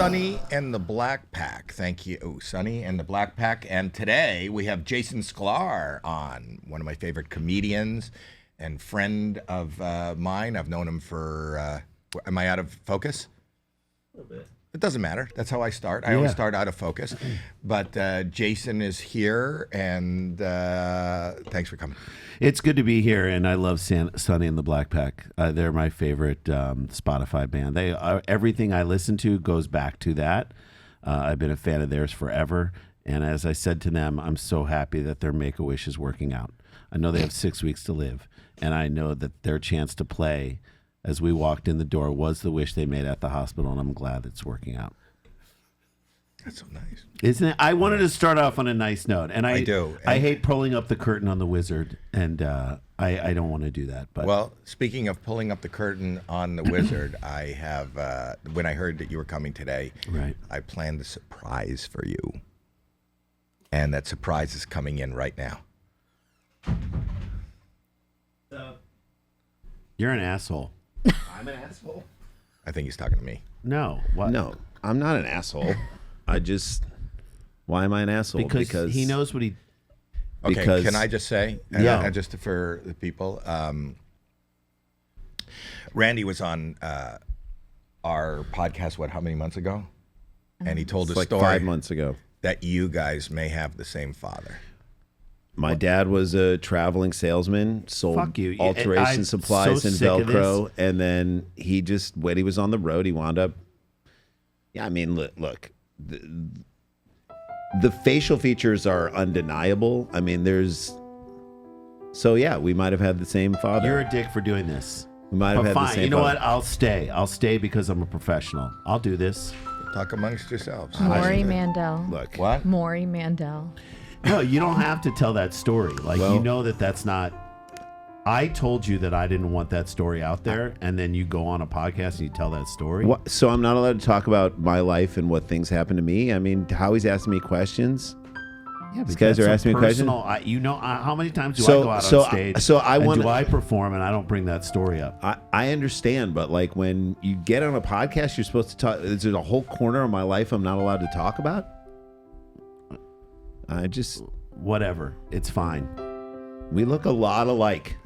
Sonny and the Black Pack. Thank you, Sonny and the Black Pack. And today we have Jason Sklar on, one of my favorite comedians and friend of mine. I've known him for, am I out of focus? A little bit. It doesn't matter. That's how I start. I always start out of focus. But Jason is here, and thanks for coming. It's good to be here, and I love Sonny and the Black Pack. They're my favorite Spotify band. They are, everything I listen to goes back to that. I've been a fan of theirs forever, and as I said to them, I'm so happy that their Make-A-Wish is working out. I know they have 6 weeks to live, and I know that their chance to play as we walked in the door was the wish they made at the hospital, and I'm glad it's working out. That's so nice. Isn't it? I wanted to start off on a nice note, and I do. I hate pulling up the curtain on the Wizard, and I don't want to do that. But well, speaking of pulling up the curtain on the Wizard, I have when I heard that you were coming today, right, I planned a surprise for you, and that surprise is coming in right now. You're an asshole. I'm an asshole? I think he's talking to me. No. What? No, I'm not an asshole. Why am I an asshole? Because he knows what he... Okay, because, can I just say, and just for the people, Randy was on our podcast, how many months ago? And he told a like story 5 months ago that you guys may have the same father. My dad was a traveling salesman, sold alteration supplies and Velcro, and then he just, when he was on the road, he wound up... Yeah, I mean, look, the facial features are undeniable. I mean, there's... So, yeah, we might have had the same father. You're a dick for doing this. We might have had the same You know father. what? I'll stay. I'll stay because I'm a professional. I'll do this. Talk amongst yourselves. Maury Mandel. Look. What? Maury Mandel. No, you don't have to tell that story. Like, you know that's not... I told you that I didn't want that story out there, and then you go on a podcast and you tell that story. What? So I'm not allowed to talk about my life and what things happen to me? I mean, Howie's asking me questions. Yeah, these guys are asking me questions. You know, how many times do I go out on stage? Do I perform and I don't bring that story up? I understand, but like when you get on a podcast, you're supposed to talk. Is there a whole corner of my life I'm not allowed to talk about? I just... Whatever. It's fine. We look a lot alike.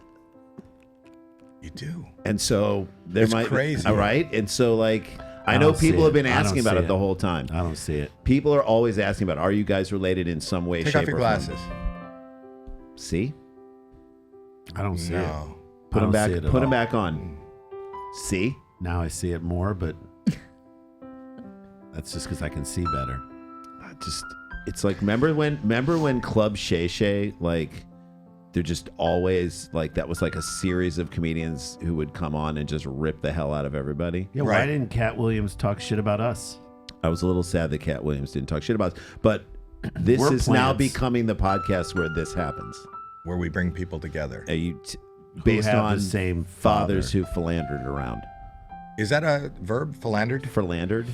You do. And so there it's might... crazy. All right? And so like... I know people have been asking about it the whole time. I don't see it. People are always asking about, are you guys related in some way, Take shape, off your or glasses. form? See? I don't see it. Put them back. Put them back on. See? Now I see it more, but that's just because I can see better. It's like remember when Club Shay Shay, like they're just always like, that was like a series of comedians who would come on and just rip the hell out of everybody. Yeah, why didn't Cat Williams talk shit about us? I was a little sad that Cat Williams didn't talk shit about us, but this is now becoming the podcast where this happens, where we bring people together. Based on the same fathers who philandered around. Is that a verb? Philandered? Philandered?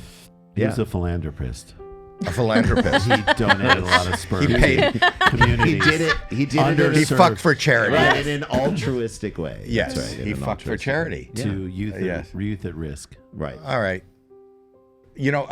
He was a philanthropist. A philanthropist. He donated a lot of sperm. He paid. Communities. He did it. He fucked for charity. Right, in an altruistic way. Yes, That's right, he fucked for charity. To youth at risk. Right. All right. You know,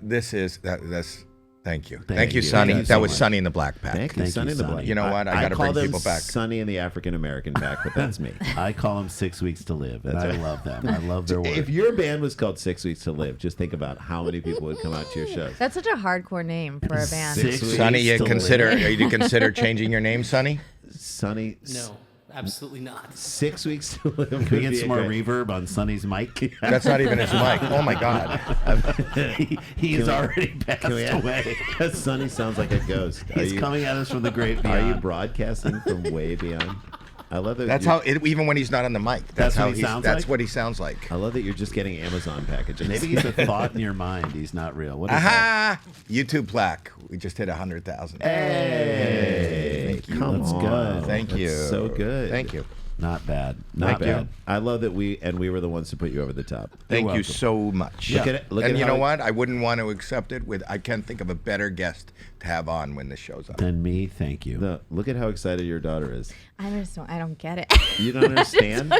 that's. Thank you. Thank you, Sonny. Thank you that so was much. Sonny in the Black Pack. Thank you, Sonny in the Black. You know what? I got to bring people back. Sonny and the African American Pack, but that's me. I call them 6 Weeks to Live, and I love them. I love their work. If your band was called 6 Weeks to Live, just think about how many people would come out to your shows. That's such a hardcore name for a band. Sonny, you consider changing your name, Sonny? Sonny. No. Absolutely not. 6 weeks to live. Can we get some more reverb on Sonny's mic? That's not even his mic. Oh my God. He's already passed away. Sonny sounds like a ghost. He's coming at us from the great beyond. Are you broadcasting from way beyond? I love that. That's how. Even when he's not on the mic, that's how what he sounds That's like? what he sounds like. I love that you're just getting Amazon packages. Maybe he's a thought in your mind. He's not real. What is that? YouTube plaque. We just hit 100,000. Hey, come on. good. Thank you. So good. Thank you. Not bad. Not Not bad. bad. I love that we were the ones to put you over the top. Thank you welcome. so much. Look at it. Look and at you how know it- what? I wouldn't want to accept it. I can't think of a better guest to have on when this shows up. Then me, thank you. No, look at how excited your daughter is. I don't get it. You don't understand?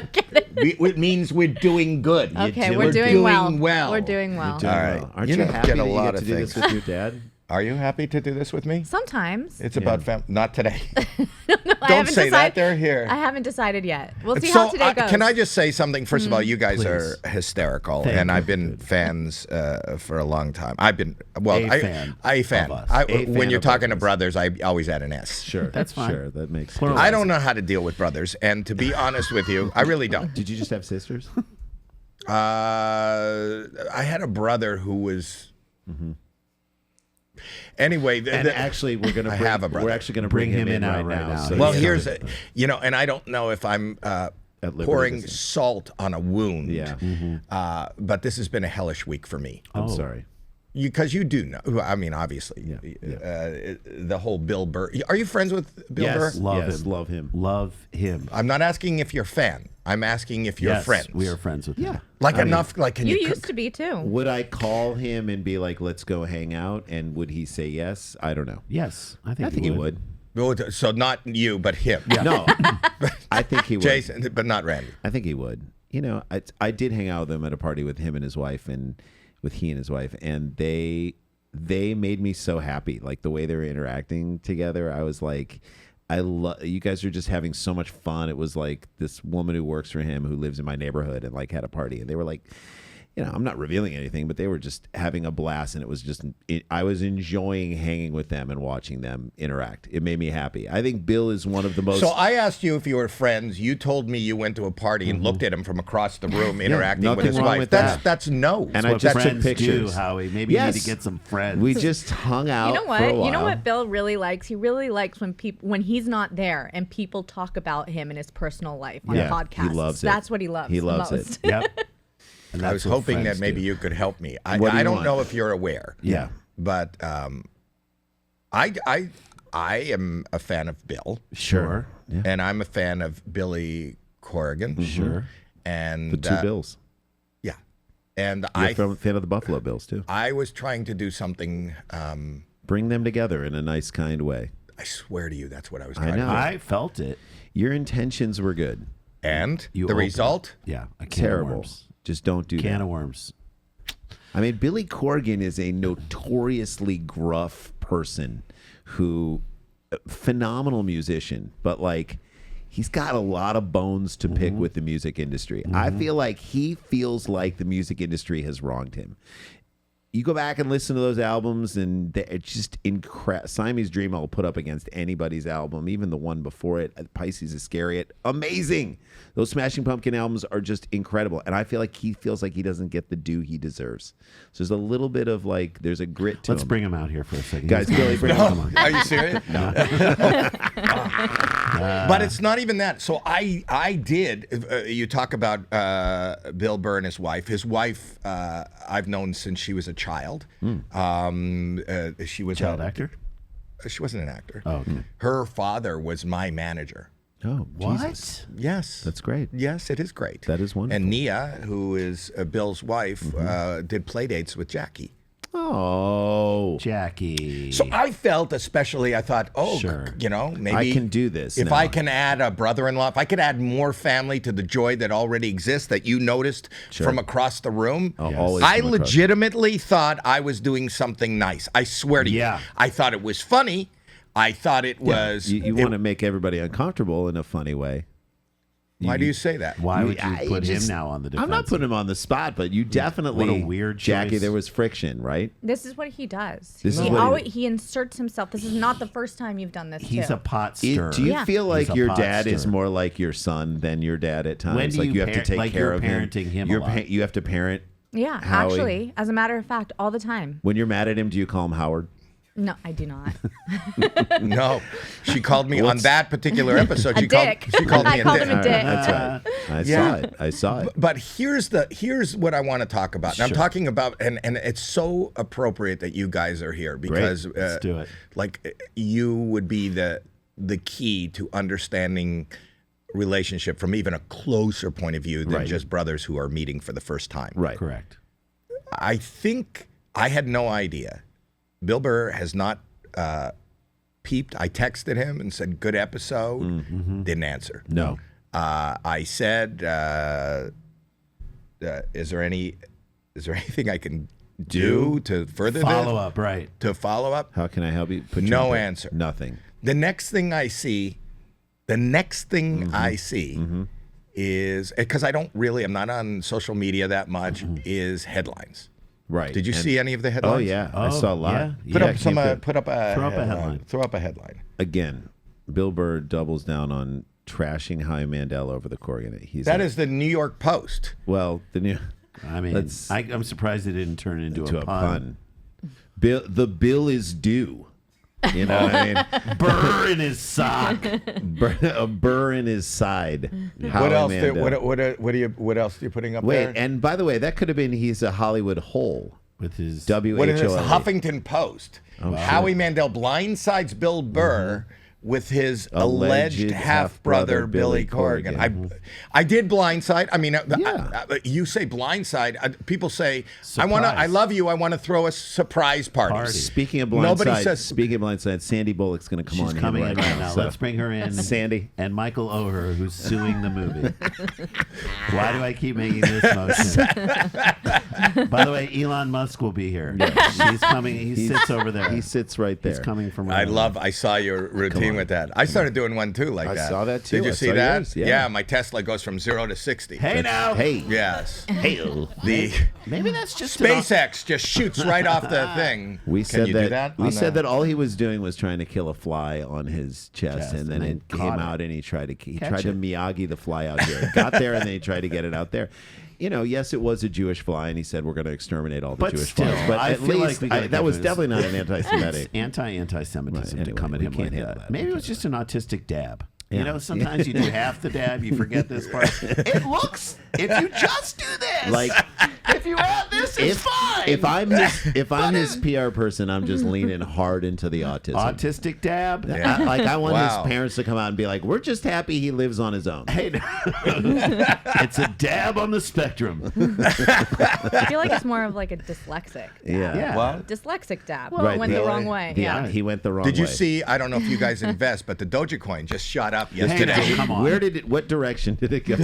It means we're doing good. Okay, do- we're we're doing doing well. well. We're doing well. Doing All well. right. Aren't You you, don't happy get a that you lot get of to do this things. with your dad? Are you happy to do this with me? Sometimes. It's about not today. I Don't haven't say that. decided- They're here. I haven't decided yet. We'll see So, how today goes. can I just say something? First of all, you guys Please. are hysterical, Thank and you. I've been fans for a long time. I've been A fan a fan. of us. I, A fan when you're of talking to us. brothers, I always add an S. Sure. That's fine. Sure. That makes Plural. sense. I don't know how to deal with brothers, and to be honest with you, I really don't. Did you just have sisters? I had a brother who was. Anyway, And actually, we're gonna. I Bring, have a brother. We're actually going to bring him in out right right now. now. So well, he's here's coming. and I don't know if I'm liberty pouring to say. salt on a wound. Yeah. But this has been a hellish week for me. I'm Oh. sorry. Because you do know. I mean, obviously, the whole Bill Burr. Are you friends with Bill Yes. Burr? Love Yes, him. love him. Love him. I'm not asking if you're a fan. I'm asking if you're Yes, friends. we are friends with him. Like enough. Like, can You you, used cook? to be too. Would I call him and be like, "Let's go hang out"? And would he say yes? I don't know. Yes, I think, I think he would. So not you, but him. No, I think he would. Jason, but not Randy. I think he would. You know, I did hang out with him at a party with him and his wife, and with he and his wife, and they made me so happy. Like the way they were interacting together, I was like, I love you guys are just having so much fun. It was like this woman who works for him who lives in my neighborhood and like had a party, and they were like, you know, I'm not revealing anything, but they were just having a blast, and it was just I was enjoying hanging with them and watching them interact. It made me happy. I think Bill is one of the most. So I asked you if you were friends. You told me you went to a party and looked at him from across the room interacting with nothing his wrong wife. with that's that. that's no. And That's I what just took friends pictures. do, Howie. Maybe you need Yes. to get some friends. We just hung out. You know For a what? You know while. what Bill really likes? He really likes when he's not there and people talk about him and his personal life on Yeah, podcasts. he loves it. That's what he loves. He the loves most. it. Yep. And I was that's what hoping that friends maybe do. you could help me. What do you I don't want? know if you're aware. Yeah. But I am a fan of Bill. Sure. Yeah. And I'm a fan of Billy Corgan. Sure. And The two Bills. yeah. And You're a fan of the Buffalo Bills too. I was trying to do something. Bring them together in a nice, kind way. I swear to you, that's what I was I trying to know. do. I felt it. Your intentions were good. And You the opened- result? Yeah. A can Of Terrible. worms. Just don't do Can that. of worms. I mean, Billy Corgan is a notoriously gruff person who, phenomenal musician, but like, he's got a lot of bones to pick with the music industry. I feel like he feels like the music industry has wronged him. You go back and listen to those albums, and it's just incredible. Siamese Dream I'll put up against anybody's album, even the one before it, Pisces Iscariot. Amazing. Those Smashing Pumpkin albums are just incredible. And I feel like he feels like he doesn't get the due he deserves. So there's a little bit of like, there's a grit to Let's him. bring him out here for a second. Guys, Billy, bring him. Come on. Are you serious? But it's not even that. So I did. You talk about Bill Burr and his wife. His wife, I've known since she was a child. She was Child actor? She wasn't an actor. Oh, okay. Her father was my manager. Oh, What? Jesus. Yes. That's great. Yes, it is great. That is wonderful. And Nia, who is Bill's wife, did play dates with Jackie. Oh. Jackie. So I felt, especially, I thought, Sure. maybe I can do this If now. I can add a brother-in-law, if I could add more family to the joy that already exists that you noticed from across the room, Always I from across. legitimately thought I was doing something nice. I swear to Yeah. you. I thought it was funny. I thought it was. You want to make everybody uncomfortable in a funny way. Why do you say that? Why would you I put him just- now on the defense? I'm not putting him on the spot, but you definitely. What a weird Jackie, choice. there was friction, right? This is what he does. This is he what he- always he inserts himself. This is not the first time you've done this. He's too. a pot stirrer. Do you Yeah. feel like He's a your pot dad is stirrer. more like your son than your dad at times? When do like you have to parent- take like care you're of him. parenting him a You're lot? you have to parent. Yeah, Howie. actually, as a matter of fact, all the time. When you're mad at him, do you call him Howard? No, I do not. No. She called me on that particular episode. A She dick. called me I a called dick. him a dick. That's right. I Yeah. saw it. I saw it. But here's what I want to talk about. And I'm Sure. talking about, and it's so appropriate that you guys are here because, Let's do it. like, you would be the key to understanding relationship from even a closer point of view than Right. just brothers who are meeting for the first time. Right. Correct. I think I had no idea. Bill Burr has not peeped. I texted him and said, "Good episode." Didn't answer. No. I said, "Is there anything I can do to further Follow this? up, right? To follow up?" How can I help you? Put No your- answer. Nothing. The next thing I see is, because I'm not on social media that much, is headlines. Right. Did you And- see any of the headlines? Oh yeah, I saw a lot. yeah. Put Yeah, up some. came Put up a Throw up a headline. headline. Throw up a headline. Again, Bill Burr doubles down on trashing Howie Mandel over the Corgan. That is the New York Post. well, the new I mean, I'm surprised it didn't turn into to a a pun. pun. The bill is due. You know what I mean? Burr in his sock. A burr in his side. What Howie else? Mandel. What else are you putting up Wait, there? and by the way, that could have been he's a Hollywood hole. With his WHOLE. What is this? Huffington Post. Howie Mandel blindsides Bill Burr with his alleged half-brother Billy Corgan. I did blindside. I mean, you say blindside. People say, I love you. I want to throw a surprise party. Speaking of Nobody blindside, says. Sandy Bullock's going to come She's on coming here in right right now. now. So- Let's bring her in. Sandy. And Michael Oher, who's suing the movie. Why do I keep making this motion? By the way, Elon Musk will be here. He's coming. He sits over there. He sits right there. He's coming from. I saw your routine with that. I started doing one too, like I that. saw that, too. Did you I see saw that? yours, yeah. My Tesla goes from 0 to 60. Hey now. Hey. Yes. Hey. The Maybe that's just SpaceX just shoots right off the thing. We Can said you that, do that? we on said the- that all he was doing was trying to kill a fly on his chest, and then it came caught it. out, and he tried to Catch it. Miyagi the fly out here. It got there, and then he tried to get it out there. You know, yes, it was a Jewish fly, and he said we're going to exterminate all the But Jewish still, flies. But I at feel like least we gotta that give was his- definitely not an anti-Semitic. It's anti-Semitism Right, to come at anyway, him we like can't handle that. that. Maybe We it was just an autistic dab. Yeah. You know, sometimes you do half the dab, you forget this part. It looks, if you just do this, Like, if you add this, it's fine. if I'm his PR person, I'm just leaning hard into the autism. Autistic dab. I want Wow. his parents to come out and be like, "We're just happy he lives on his own." Hey, it's a dab on the spectrum. I feel like it's more of like a dyslexic. Yeah. Yeah. What? Dyslexic dab. Right, Went the wrong way. Yeah, Yeah. he went the wrong Did way. you see? I don't know if you guys invest, but the Dogecoin just shot up Hey, yesterday. now, come on. Where did it? What direction did it go?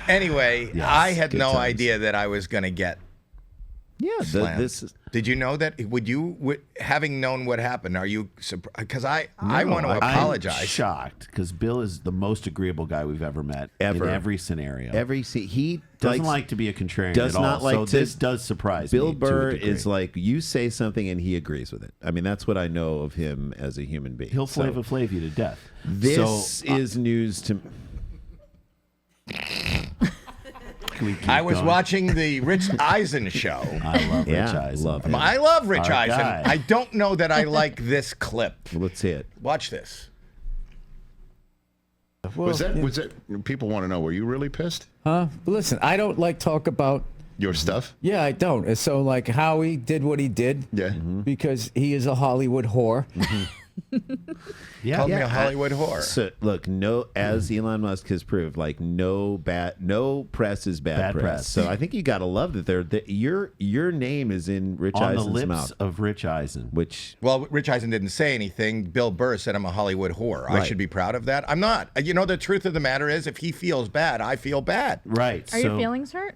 Anyway, Yes, I had good no times. idea that I was going to get Yeah, slammed. this is. Did you know that? Having known what happened, are you surprised? Because I want to I'm apologize. shocked because Bill is the most agreeable guy we've ever met Ever. in every scenario. He doesn't likes- like to be a contrarian does at all. not like so to- this does surprise me. Bill to a Burr degree. is like, you say something and he agrees with it. I mean, that's what I know of him as a human being. He'll So Flava Flav you to death. this is news to. Can we keep I was going? watching the Rich Eisen show. I love Yeah, Rich Eisen. love him. I love Rich Our Eisen. guy. I don't know that I like this clip. Let's see it. Watch this. Was that people want to know, were you really pissed? Huh? Listen, I don't like talk about. Your stuff? Yeah, I don't. And so, like, Howie did what he did Yeah. because he is a Hollywood whore. Yeah, Called me a Hollywood whore. So look, as Elon Musk has proved, like no press is bad press. press. So I think you got to love that your name is in Rich on the Eisen's lips mouth, of Rich Eisen. which Well, Rich Eisen didn't say anything. Bill Burr said I'm a Hollywood whore. I Right. should be proud of that. I'm not. You know, the truth of the matter is, if he feels bad, I feel bad. Right. Are your feelings hurt?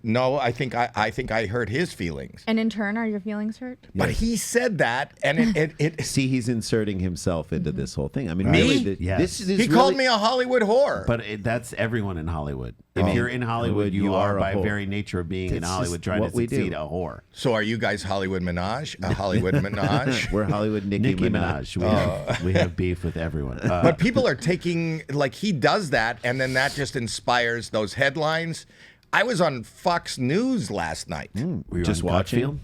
No, I think I hurt his feelings. And in turn, are your feelings hurt? But he said that, and it see he's inserting himself into this whole thing. I mean, Me? really, Yes. this is he really, called me a Hollywood whore. But that's everyone in Hollywood. If you're in Hollywood, you you are, are a by whore. very nature of being in It's Hollywood just trying what to we do. succeed, a whore. So are you guys Hollywood Minaj? A Hollywood Minaj? We're Hollywood Nicki Minaj. We have beef with everyone. But people are taking, like, he does that, and then that just inspires those headlines. I was on Fox News last night. Were you Just on watching?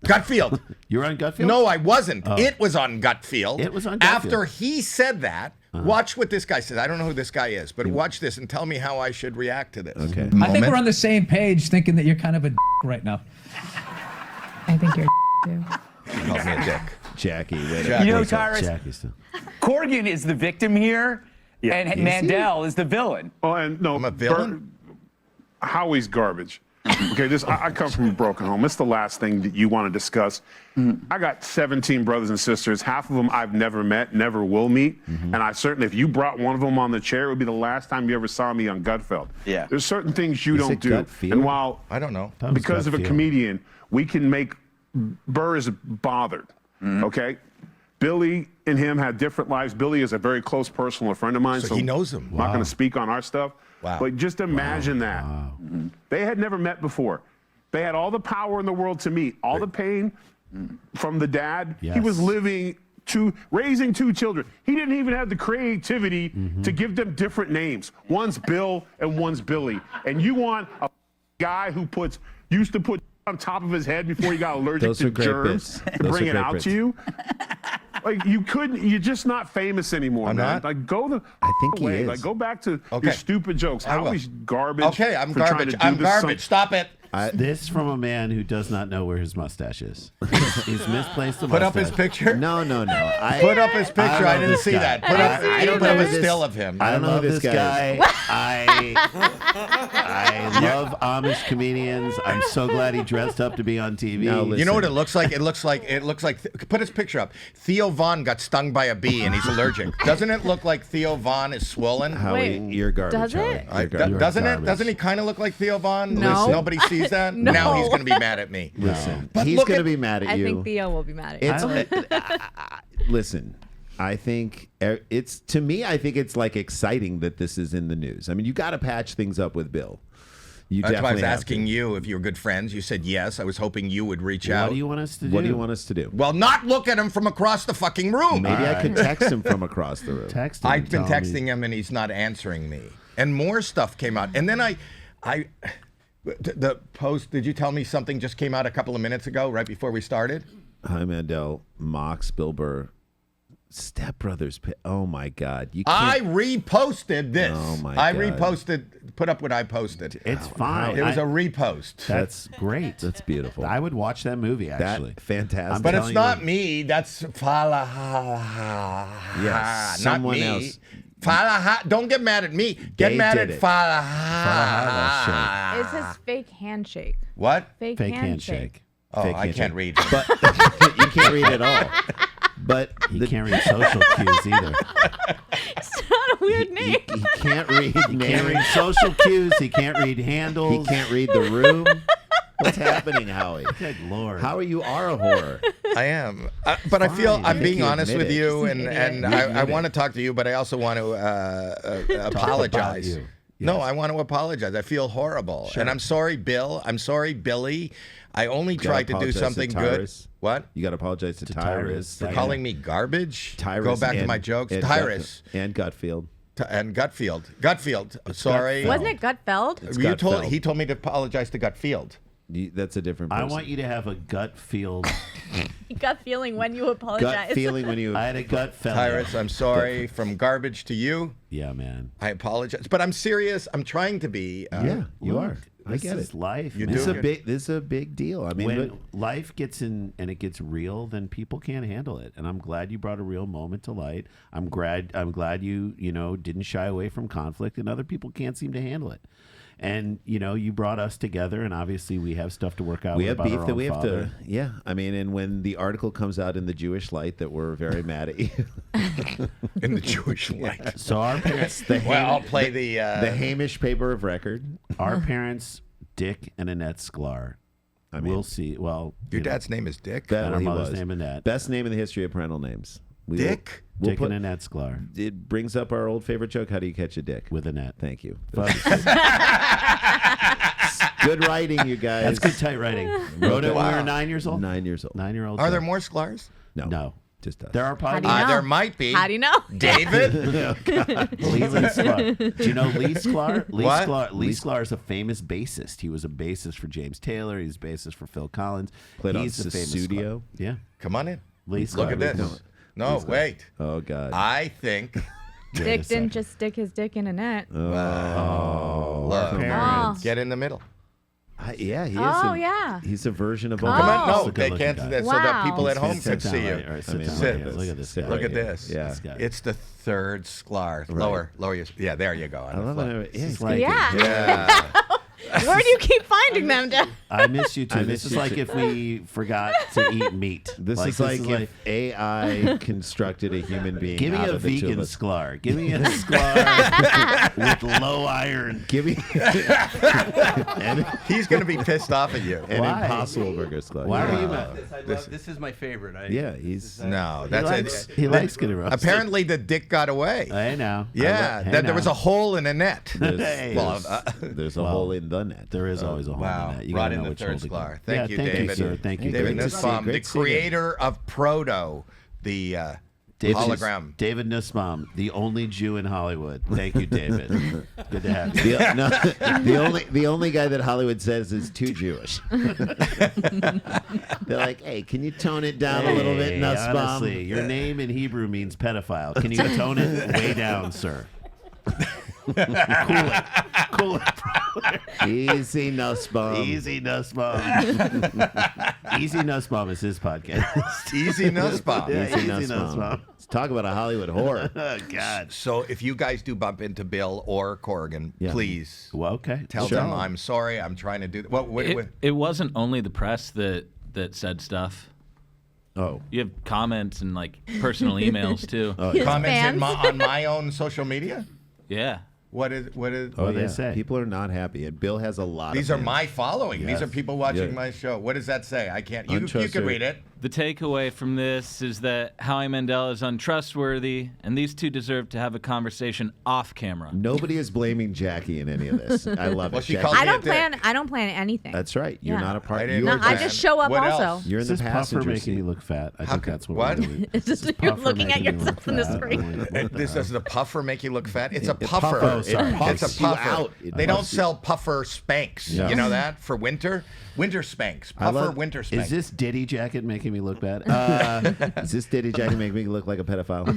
Gutfield? Gutfield. You were on Gutfield? No, I wasn't. It was on Gutfield. It was on Gutfield. After he said that, watch what this guy says. I don't know who this guy is, but watch this and tell me how I should react to this. Okay. I think we're on the same page thinking that you're kind of a right now. I think you're too. He called me a dick. Jackie. Wait Jackie. You know, Tyrus, Jackie still. Corgan is the victim here, and Mandel is the villain. Oh, and no, I'm a villain? Howie's garbage. Okay, I come from a broken home. It's the last thing that you want to discuss. I got 17 brothers and sisters. Half of them I've never met, never will meet. And I certainly, if you brought one of them on the chair, it would be the last time you ever saw me on Gutfeld. Yeah. There's certain things you don't do. Gutfield? And while, I don't know. because of a comedian, we can make, Burr is bothered, okay? Billy and him had different lives. Billy is a very close personal friend of mine. So he knows him. I'm not going to speak on our stuff. Wow. But just imagine that. They had never met before. They had all the power in the world to meet, all the pain from the dad. Yes. He was raising 2 children. He didn't even have the creativity to give them different names. One's Bill and one's Billy. And you want a guy who used to put on top of his head before he got allergic to germs to bring it out to you? Like, you couldn't, you're just not famous anymore, I'm man. not? Like, go the I think he way. is. Like, go back to Okay. your stupid jokes. I will. Howie's garbage. Okay, I'm for trying garbage. to do I'm this garbage. Stop it. This from a man who does not know where his mustache is. He's misplaced the Put mustache. up his picture. No. Put up his picture. I love didn't this see guy. that. Put up, I don't put up know a this- still of him. I don't know love who this this guy guy. I love Amish comedians. I'm so glad he dressed up to be on TV. Now You know what it looks like? It looks like put his picture up. Theo Von got stung by a bee and he's allergic. Doesn't it look like Theo Von is swollen? Howie, Wait, you're garbage. does it? Howie. You're garbage. Doesn't it? garbage. Doesn't he kind of look like Theo Von? No. Nobody sees that. No. Now he's going to be mad at me. Listen, But he's look going to at- be mad at I you. think Theo will be mad at you. It's listen. I think to me. I think it's like exciting that this is in the news. I mean, you got to patch things up with Bill. You That's why I definitely was have asking to. you if you were good friends. You said yes. I was hoping you would reach out. What do you want us to do? What do you want us to do? Well, not look at him from across the fucking room. Maybe I could text him from across the room. Text him. I've been tell me. texting him and he's not answering me. And more stuff came out. And then the post, did you tell me something just came out a couple of minutes ago, right before we started? Howie Mandel mocks Bill Burr. Step Brothers. Oh my God! You can't. I reposted this. Oh, my I God. reposted, put up what I posted. It's fine. It was a repost. That's great. That's beautiful. I would watch that movie, actually. That fantastic. But telling it's not you. me. That's Falaha. Yes, not someone me. else. Falaha. Don't get mad at me. Get They mad did at it. Falaha. It's his fake handshake. What? Fake Fake handshake. handshake. Oh, Fake I handshake. can't read. But you can't read at all. But He can't read social cues either. It's not a weird name. he can't read He can't read social cues. He can't read handles. He can't read the room. What's happening, Howie? Good Lord. How are you are a whore? I am, but I feel Fine. I'm I think being you honest admit with it. you, Just an and idiot. I want to talk to you, but I also want to apologize. you. No, Yes. I want to apologize. I feel horrible, and I'm sorry, Bill. I'm sorry, Billy. I only gotta tried to do apologize to something good. Tyrus. What? You got to apologize to Tyrus. For calling me garbage? Tyrus. Go back to and- my jokes. and Tyrus and Gutfield. and Gutfield. Gutfield. Sorry. Wasn't it Gutfeld? It's You told Gutfeld. he told me to apologize to Gutfield. That's a different I person. want you to have a gut feel. Gut feeling when you apologize. gut feeling when you. I had a gut feeling. Tyrus, I'm sorry. From garbage to you, Yeah, man. I apologize. But I'm serious. I'm trying to be. Yeah, you Look, are. I this get is it. life. You man. This is do. a big. This is a big deal. I mean, When life gets in and it gets real, then people can't handle it. And I'm glad you brought a real moment to light. I'm glad you didn't shy away from conflict, and other people can't seem to handle it. And you brought us together, and obviously we have stuff to work out. we with have about beef our that own we have father. to. Yeah, I mean, and when the article comes out in the Jewish Light that we're very mad at you. in the Jewish light. So our parents, Well, I'll play the. the Hamish paper of record. our parents, Dick and Annette Sklar. I mean, We'll see. Well, Your dad's name is Dick. that and our he mother's was. name Annette. Best name in the history of parental names. We will- Dick? we'll Dick put- and Annette Sklar It brings up our old favorite joke. How do you catch a dick? with Annette. Thank you. But Good writing, you guys. that's good tight writing. Wrote it when we were 9 years old. 9 years old. 9-year-old. Are there more Sklars? No. Just us. There are How do probably you know? There might be. How do you know? David? Lee Sklar. Do you know Lee Sklar? What? Lee Sklar is a famous bassist. He was a bassist for James Taylor. He's a bassist for Phil Collins. Played on He's a famous Studio. Sklar. Yeah. Come on in. Lee Sklar. Look at this. No, wait. Oh God. I think. Dick didn't just stick his dick in a net. Look, Parents. get in the middle. Yeah, he is. Oh, yeah. He's a version of Come on, Oh. no, they can't do that so that people at home can see you. Sit. Look at this guy. Look at this. Yeah. It's the third Sklar. Lower your. Yeah, there you go. I love it. Yeah, he's Yeah. Yeah. Where do you keep finding them, Dad? I miss you too. This is like if we forgot to eat meat. This is like if AI constructed a human being. Give me out a of the two of vegan us. Sklar. Give me a Sklar with low iron. Give me He's going to be pissed off at you. an Why? Impossible Burger Sklar. Why are you No. mad? This is my favorite. Yeah, he's. No, He that's likes, it. he likes getting roasted. Apparently, the dick got away. I know. Yeah, Hey, that there was now. a hole in a net. Hey. There's a hole in the net. There is always a hole Wow, in that. You right gotta in know the which third hole to go. Sklar. Thank you, Thank David. you, sir. Thank you. David Great to see you. Nussbaum, the Great to see you. creator of Proto, the hologram. David Nussbaum, the only Jew in Hollywood. Thank you, David. Good to have you. The only guy that Hollywood says is too Jewish. They're like, hey, can you tone it down a little bit, Nussbaum? Honestly, your name in Hebrew means pedophile. Can you tone it way down, sir? Cool it. Easy, Nussbaum. Easy Nussbaum. Easy Nussbaum is his podcast. Easy Nussbaum. Yeah, Easy Easy Nussbaum. Nussbaum. Let's talk about a Hollywood whore. Oh, God. So if you guys do bump into Bill or Corgan, Yeah. please Well, okay. tell Sure. them I'm sorry. I'm trying to do. It wasn't only the press that said stuff. Oh. You have comments and like personal emails too. His comments fans. on my own social media. Yeah. What is? Oh, What do they yeah. say? People are not happy, and Bill has a lot These of are fans. my following. These Yes. are people watching Yeah. my show. What does that say? I can't. You can Untrustworthy. read it. The takeaway from this is that Howie Mandel is untrustworthy, and these two deserve to have a conversation off camera. Nobody is blaming Jackie in any of this. I love Well, it. she Jackie. called I me a don't dick. plan anything. That's right. You're Yeah. not a part. I didn't You're know I that. just show up What also. else? You're in Is the this puffer passenger making seat. you look fat? I How think could- that's what what? we're doing. It's just Is you're puffer looking at making you yourself look on the fat? screen. This does the puffer make you look fat? It's a It puffer. puffer. Oh, sorry. It's Puffs a you puffer. out. It They don't puffs you- sell puffer Spanx. Yeah. You know that for winter? Winter Spanx. Puffer winter Spanx. Is this Diddy jacket making me look bad? Is this Diddy Jacket make me look like a pedophile?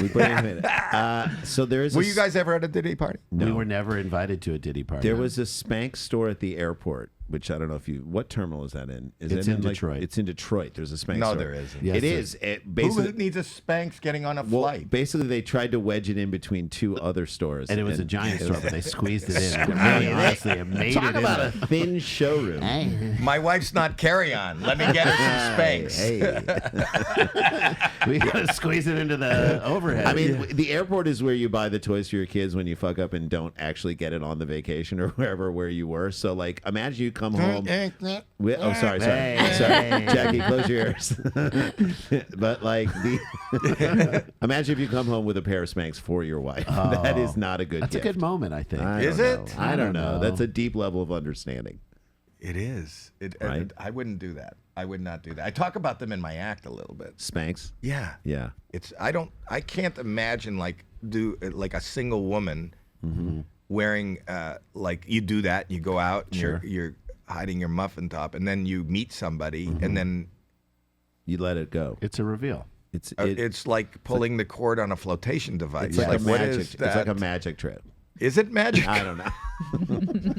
We bring him in. So there is. Were you guys ever at a Diddy party? We were never invited to a Diddy party. There was a Spanx store at the airport, which I don't know if you. What terminal is that in? Is It's it in like- Detroit. It's in Detroit. There's a Spanx No, store. there isn't. Yes, It there- is. It Who basically. needs a Spanx getting on a Well, flight? basically, they tried to wedge it in between two other stores, and it was a giant store, but they squeezed it in. Squeezed Really, it. honestly, it made Talk it about in a thin showroom. My wife's not carry-on. Let me get her some Spanx. Hey. We gotta squeeze it into the overhead. I mean, the airport is where you buy the toys for your kids when you fuck up and don't actually get it on the vacation or wherever where you were. So, like, imagine you come home. Oh, sorry. Jackie, close your ears. But like imagine if you come home with a pair of Spanx for your wife. That is not a good that's gift. a good moment, I think. Is it? I don't know. That's a deep level of understanding. It is. Right? I wouldn't do that. I would not do that. I talk about them in my act a little bit. Spanx? Yeah. Yeah. I can't imagine like a single woman wearing like you do that. You go out, you're hiding your muffin top, and then you meet somebody, and then You let it go. It's a reveal. it's like pulling the cord on a flotation device. It's like a what magic. is It's like a that? magic trip. Is it magic? I don't know.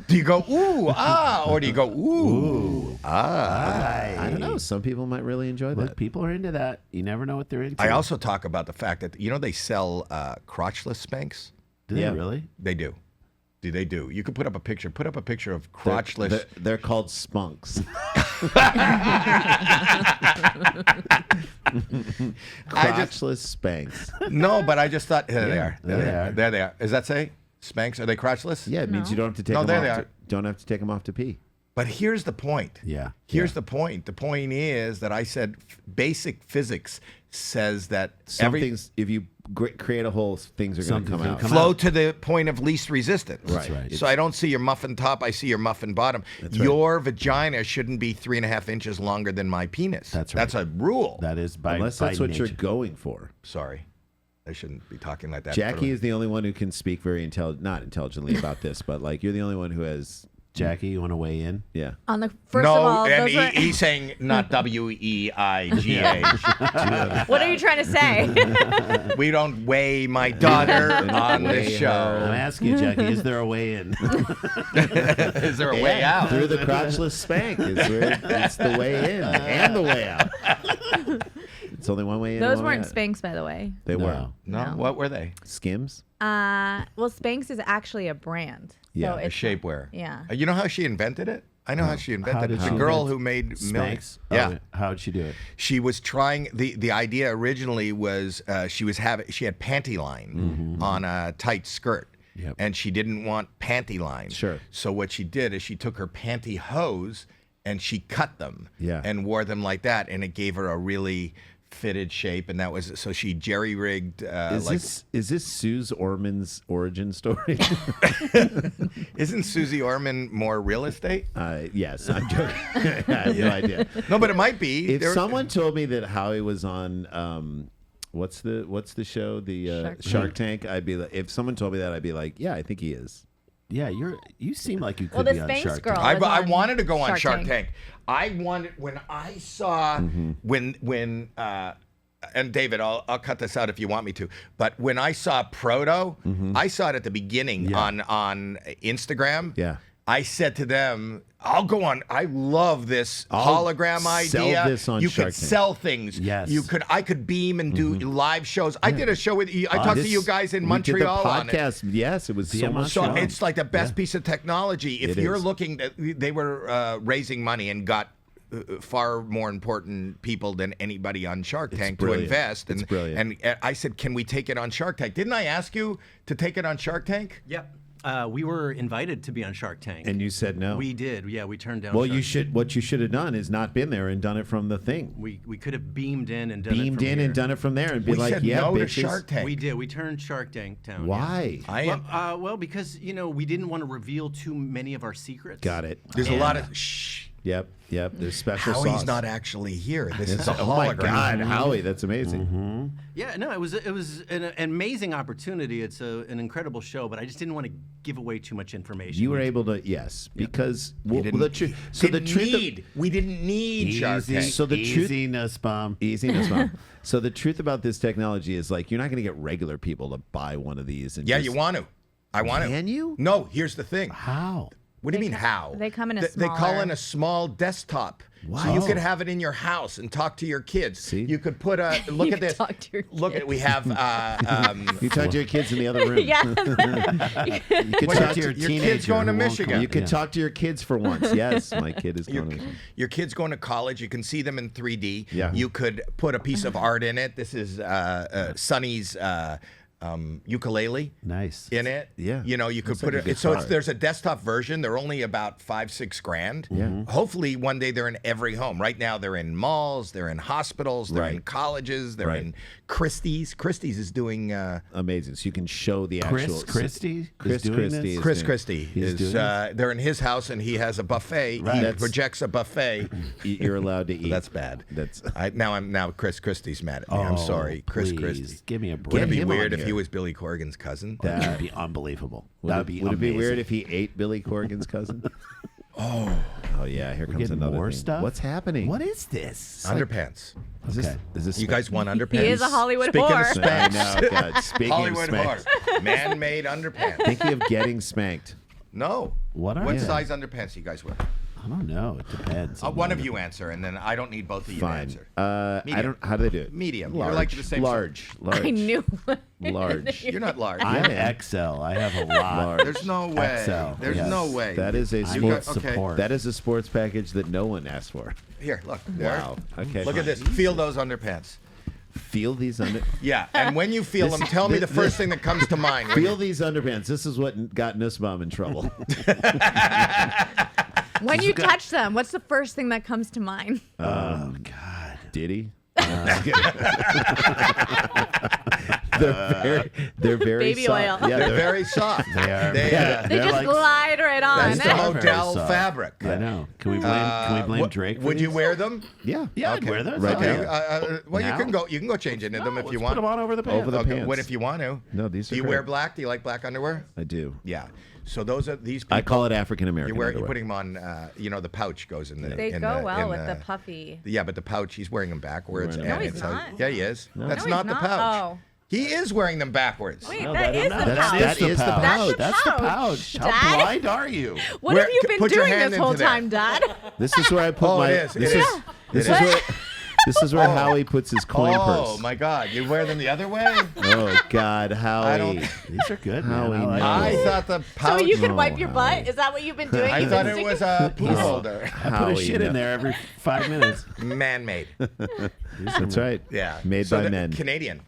Do you go ooh ah, or do you go ooh ah? I don't know. Some people might really enjoy Look, that. people are into that. You never know what they're into. I also talk about the fact that they sell crotchless Spanx. Do they Yeah. really? They do. They do. You could put up a picture. Put up a picture of crotchless. They're called spunks. Crotchless Spanx. No, but I just thought there they are. there they are. There they are. Does that say Spanx? Are they crotchless? Yeah, it means you don't have to take No, them there off. they are. Don't have to take them off to pee. But here's the point. Yeah. Here's the point. The point is that I said basic physics says that Some things, if you create a hole, things are going to Something's come gonna out. come flow to the point of least resistance. Right. right. So I don't see your muffin top. I see your muffin bottom. right. Your vagina shouldn't be 3.5 inches longer than my penis. That's right. That's a rule. That is by Unless by that's what nature. you're going for. Sorry. I shouldn't be talking like that. Jackie is the only one who can speak very not intelligently about this, but like you're the only one who has Jackie, you want to weigh in? Yeah. On the first no, of all, and those were, he's saying not WEIGH. what are you trying to say? We don't weigh my daughter on this show. I'm asking you, Jackie, is there a way in? Is there a way out? Through the crotchless spank is where it's the way in and the way out. It's only one way in. Those and one weren't way out. Spanx, by the way. They were. No. What were they? Skims? Well, Spanx is actually a brand. Yeah, so A it's shapewear. Yeah. You know how she invented it? I know how she invented it. did The she girl invent who made Spanx? Yeah. Oh, how'd she do it? She was trying. The idea originally was she had panty line on a tight skirt. Yep. And she didn't want panty lines. Sure. So what she did is she took her pantyhose and she cut them. Yeah. And wore them like that, and it gave her a really fitted shape, and that was so she jerry-rigged. Is this Suze Orman's origin story? Isn't Susie Orman more real estate? Yes, I'm joking. I have no idea. No, but it might be. If someone told me that Howie was on what's the show, the Shark Tank, I'd be like, if someone told me that, I'd be like, yeah, I think he is. Yeah, you seem like you could Well, the be on Spanx Shark girl Tank. was I on wanted to go on Shark Shark Tank. Tank. I wanted when I saw when and David, I'll cut this out if you want me to. But when I saw Proto, I saw it at the beginning on Instagram. Yeah. I said to them, I'll go on. I love this hologram sell idea. this on you Shark could Tank. sell things. Yes. I could beam and do live shows. I did a show with you. I talked to you guys in Montreal we on did the it. podcast. Yes, it was so much So fun. it's like the best piece of technology. If It you're is. looking, they were raising money and got far more important people than anybody on Shark Tank to brilliant. invest. It's brilliant. And I said, can we take it on Shark Tank? Didn't I ask you to take it on Shark Tank? Yep. We were invited to be on Shark Tank. And you said no. We did. Yeah, we turned down. Well, Shark what you should have done is not been there and done it from the thing. We could have beamed in and done it Beamed from in here. and done it from there and be We like, said yeah, no to bitches. Shark Tank. We did. We turned Shark Tank down. Why? Yeah. Well, because we didn't want to reveal too many of our secrets. Got it. There's a lot of shh. Yep. There's special Howie's sauce. not actually here. This is a hologram. Oh my God, Howie, that's amazing. Yeah, no, it was an amazing opportunity. It's an incredible show, but I just didn't want to give away too much information. You were able to, yes, because We didn't need Shark Tank. So the truth, Easiness bomb. easiness, mom. So the truth about this technology is like you're not going to get regular people to buy one of these. And Yeah, just, you want to. I want to. Can you? No, here's the thing. How? What do you mean how? They come in a They call smaller- in a small desktop. So you could have it in your house and talk to your kids. See? You could put a look You at could this. talk to your Look at we have You talk to your kids in the other room. Yeah. You could Well, talk to your your kid's teenager. going to who won't Michigan. come. You could Yeah. talk to your kids for once. Yes, my kid is going to. your kid's going to college. You can see them in 3D. Yeah. You could put a piece of art in it. This is Sonny's ukulele. Nice. In it, Yeah. you could Looks put like a it. So guitar. there's a desktop version. They're only about $5-6 grand. Yeah. Hopefully one day they're in every home. Right now they're in malls, they're in hospitals, they're in Right. colleges, they're Right. in Christie's. Christie's is doing. Amazing. So you can show the Chris actual. Christie? Chris is doing Christie this? is Chris doing- Christie He's is. doing this? They're in his house and he has a buffet. Right. He That's- projects a buffet. You're allowed to eat. That's bad. That's. Now Chris Christie's mad at me. I'm Oh, sorry, Chris please, Christie. Give me a Would break. it be him on weird if he here. was Billy Corgan's cousin? That would be unbelievable. Would That it, would be would it be weird amazing. if he ate Billy Corgan's cousin? Oh yeah, here comes getting another more thing. stuff? What's happening? What is this? Underpants. Is this? Okay. Is this? You guys want underpants? He is a Hollywood Speaking whore. of spanks, I know. God, speaking Hollywood of spanks, whore. Man-made underpants. thinking of getting spanked. No. What are What they? size underpants do you guys wear? I don't know. It depends. One of you answer, and then I don't need both of you to Fine. answer. I Medium. don't. How do they do it? Medium. Large. You're like the same. Large. Large. I knew. Large. You're not large. I'm Yeah. XL. I have a lot. Large. There's no way. XL, There's yes. no way. That is a I'm sports got- okay. support. That is a sports package that no one asked for. Here, look. There. Wow. Okay. Look fine. at this. Feel those underpants. Feel these under. Yeah, and when you feel them, tell me the first thing that comes to mind. Feel these underpants. This is what got Nussbaum in trouble. When you touch them, what's the first thing that comes to mind? Oh God. Did he? they're very Baby soft. oil. Yeah, They're very soft. They are. They just like, glide right on. That's the Model fabric. I know. Can we blame Drake? For Would you these? wear them? Yeah. Yeah, I'd wear those. Right Okay. now. Well, Now? you can go change into them if you let's want. put them on over the pants. Over the Okay, pants. what if you want to? No, these are Do you great. wear black? Do you like black underwear? I do. Yeah. So those are these people. I call it African American. You're underwear. putting them on. The pouch goes in the. They in go the, well in with the puffy. Yeah, but the pouch, he's wearing them backwards. No, and he's it's not. Yeah, he is. That's No, not he's the not. pouch. Oh. He is wearing them backwards. Wait, No, that is the pouch. That is the pouch. That's the pouch. Dad? How blind are you? What Where- have you been put your doing hand this whole into there. time, Dad? This is where I put Oh, my. it is. This It is. is. This It is is. where. This is where Howie puts his coin Oh purse. my God! You wear them the other way? Oh God, Howie. don't- These are good. Howie Man. I like I these. thought the pouch. So you can Oh, wipe your Howie. butt? Is that what you've been doing? I You've thought been it sticking- was a poo holder. I put a Howie, shit in no. there every 5 minutes. Man-made. That's right. Yeah. Made So by they're men. Canadian.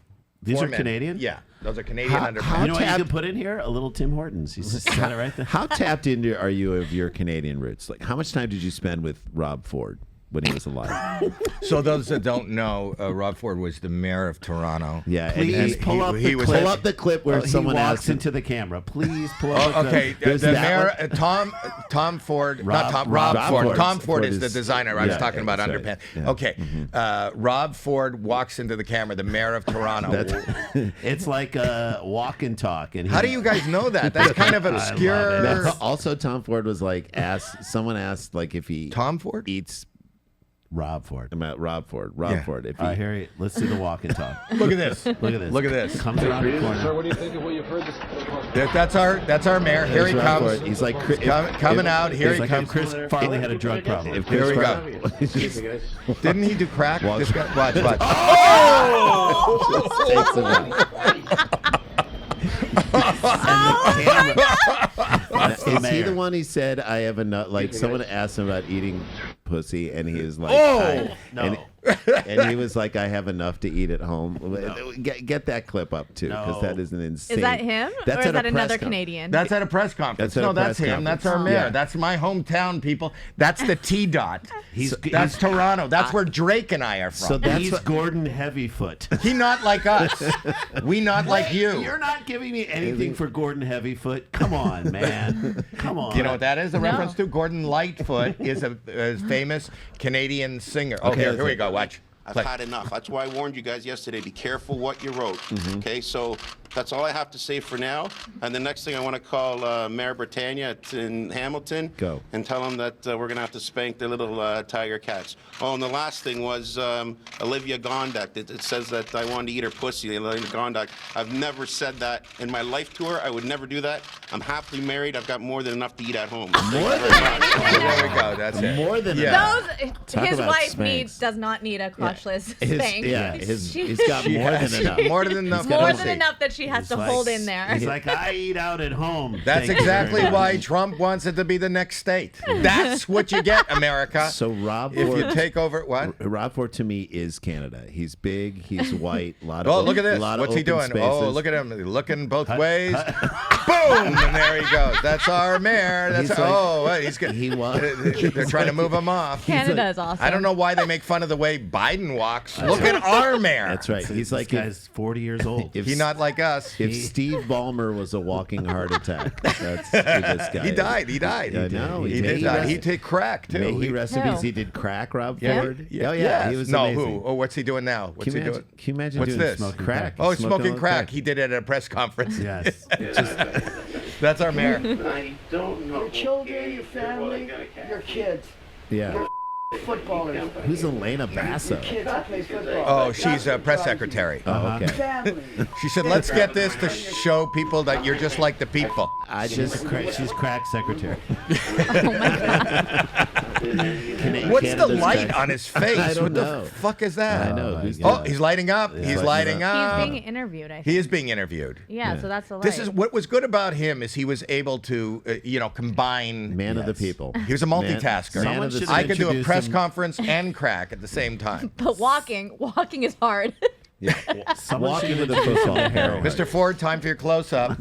These For are men. Canadian? Yeah. Those are Canadian underpants. How You know what you tapped- could put in here? A little Tim Hortons. He's just got it right there. How tapped into are you of your Canadian roots? Like, how much time did you spend with Rob Ford when he was alive? So those that don't know, Rob Ford was the mayor of Toronto. Yeah, Please and pull up he the was- clip. pull up the clip where He someone walks asked him. into the camera. Please pull up the Okay, clip. the that mayor, Tom Ford, not Tom, Rob Ford. Ford. Tom Ford is Ford the is- designer. I was yeah, talking about that's underpants. right. Yeah. Okay, Rob Ford walks into the camera, the mayor of Toronto. It's like a walk and talk. And How do you guys know that? That's kind of obscure. No, also, Tom Ford was like, someone asked like if he Tom Ford eats Rob Ford. about Rob Ford. Yeah. Ford. If he, All right, Harry, let's see the walk and talk. Look at this. Look at this. Look at this. Comes around the corner. what do you think of what you've heard? That's our mayor. Here he Rob comes. Ford. He's like Coming out. Here It's he like comes. if Chris Farley had a drug problem. If Here we Chris go. Farley- Didn't he do crack? Well, This guy, watch. Takes him out. Is he the one he said I have enough? Like someone asked him about eating pussy, and he was like, No. and he was like, I have enough to eat at home. Get that clip up too, because that is an insane. Is that him? That's or is at that a another press Canadian? That's at a press conference. That's at a That's press him. That's our conference. mayor. Yeah. That's my hometown, people. That's the T dot. That's Toronto. That's where Drake and I are from. So that's He's what, Gordon Heavyfoot. He not like us. We not like you. You're not giving me anything for Gordon Heavyfoot. Come on, man. Come on. You know what that is a reference to? Gordon Lightfoot is a famous Canadian singer. Oh, Okay, here we go. Watch. I've Play. had enough. That's why I warned you guys yesterday. Be careful what you wrote. Okay, so that's all I have to say for now. And the next thing I want to call Mayor Britannia in Hamilton. Go. And tell them that we're going to have to spank their little tiger cats. Oh, and the last thing was Olivia Gondak. It says that I wanted to eat her pussy. Olivia Gondak. I've never said that in my life to her. I would never do that. I'm happily married. I've got more than enough to eat at home. more than There we go. That's it. more than Yeah. Those, his about wife Spanx. does not need a crotchless spank. He's got more than enough. More than enough. More pussy. than enough that she has to like- hold in there. He's like, I eat out at home. That's Thank you very exactly much. why Trump wants it to be the next state. That's what you get, America. So Rob if Ford, you take over what? Rob Ford to me is Canada. He's big. He's white. A lot of Oh, look at this. lot of What's he open doing? Oh, spaces. look at him. Looking both ways. Boom! And there he goes. That's our mayor. That's He's like- he's good. He was. They're trying to move him off. Canada is awesome. I don't know why they make fun of the way Biden walks. Look at our mayor. That's right. He's This like guy's 40 years old. if He not like us. if Steve Ballmer was a walking heart attack. That's who this guy. He is. died. He died. I know. He did die. He did crack too. May he He- rest in Who? peace. He did crack, Rob Yeah. Ford. Yeah. Oh yeah, Yes. he was no, amazing. who? Oh, what's he doing now? What's Can he you imagine, doing? can you imagine What's doing this? Smoking crack? Oh, Smoking smoking on crack. He did it at a press conference. Yes. That's our mayor. I don't know. Your children, your family, your kids, Yeah. footballers, Who's Elena Basso? kids that play football. Oh, she's a press secretary. Oh, okay. Family. She said, "Let's get this to show people that you're just like the people." I just She's crack secretary. What's the light on his face? I don't what know. the fuck is that? I know. Who's Oh, that? he's lighting up. He's lighting up. He's being interviewed, I think. He is being interviewed. Yeah, so that's the light. This is what was good about him is he was able to, combine. Man of the people. He was a multitasker. Man of the I could do a introduced press him. conference and crack at the same time. But walking is hard. Yeah. Walk into the football apparel. Mr. Ford, time for your close-up.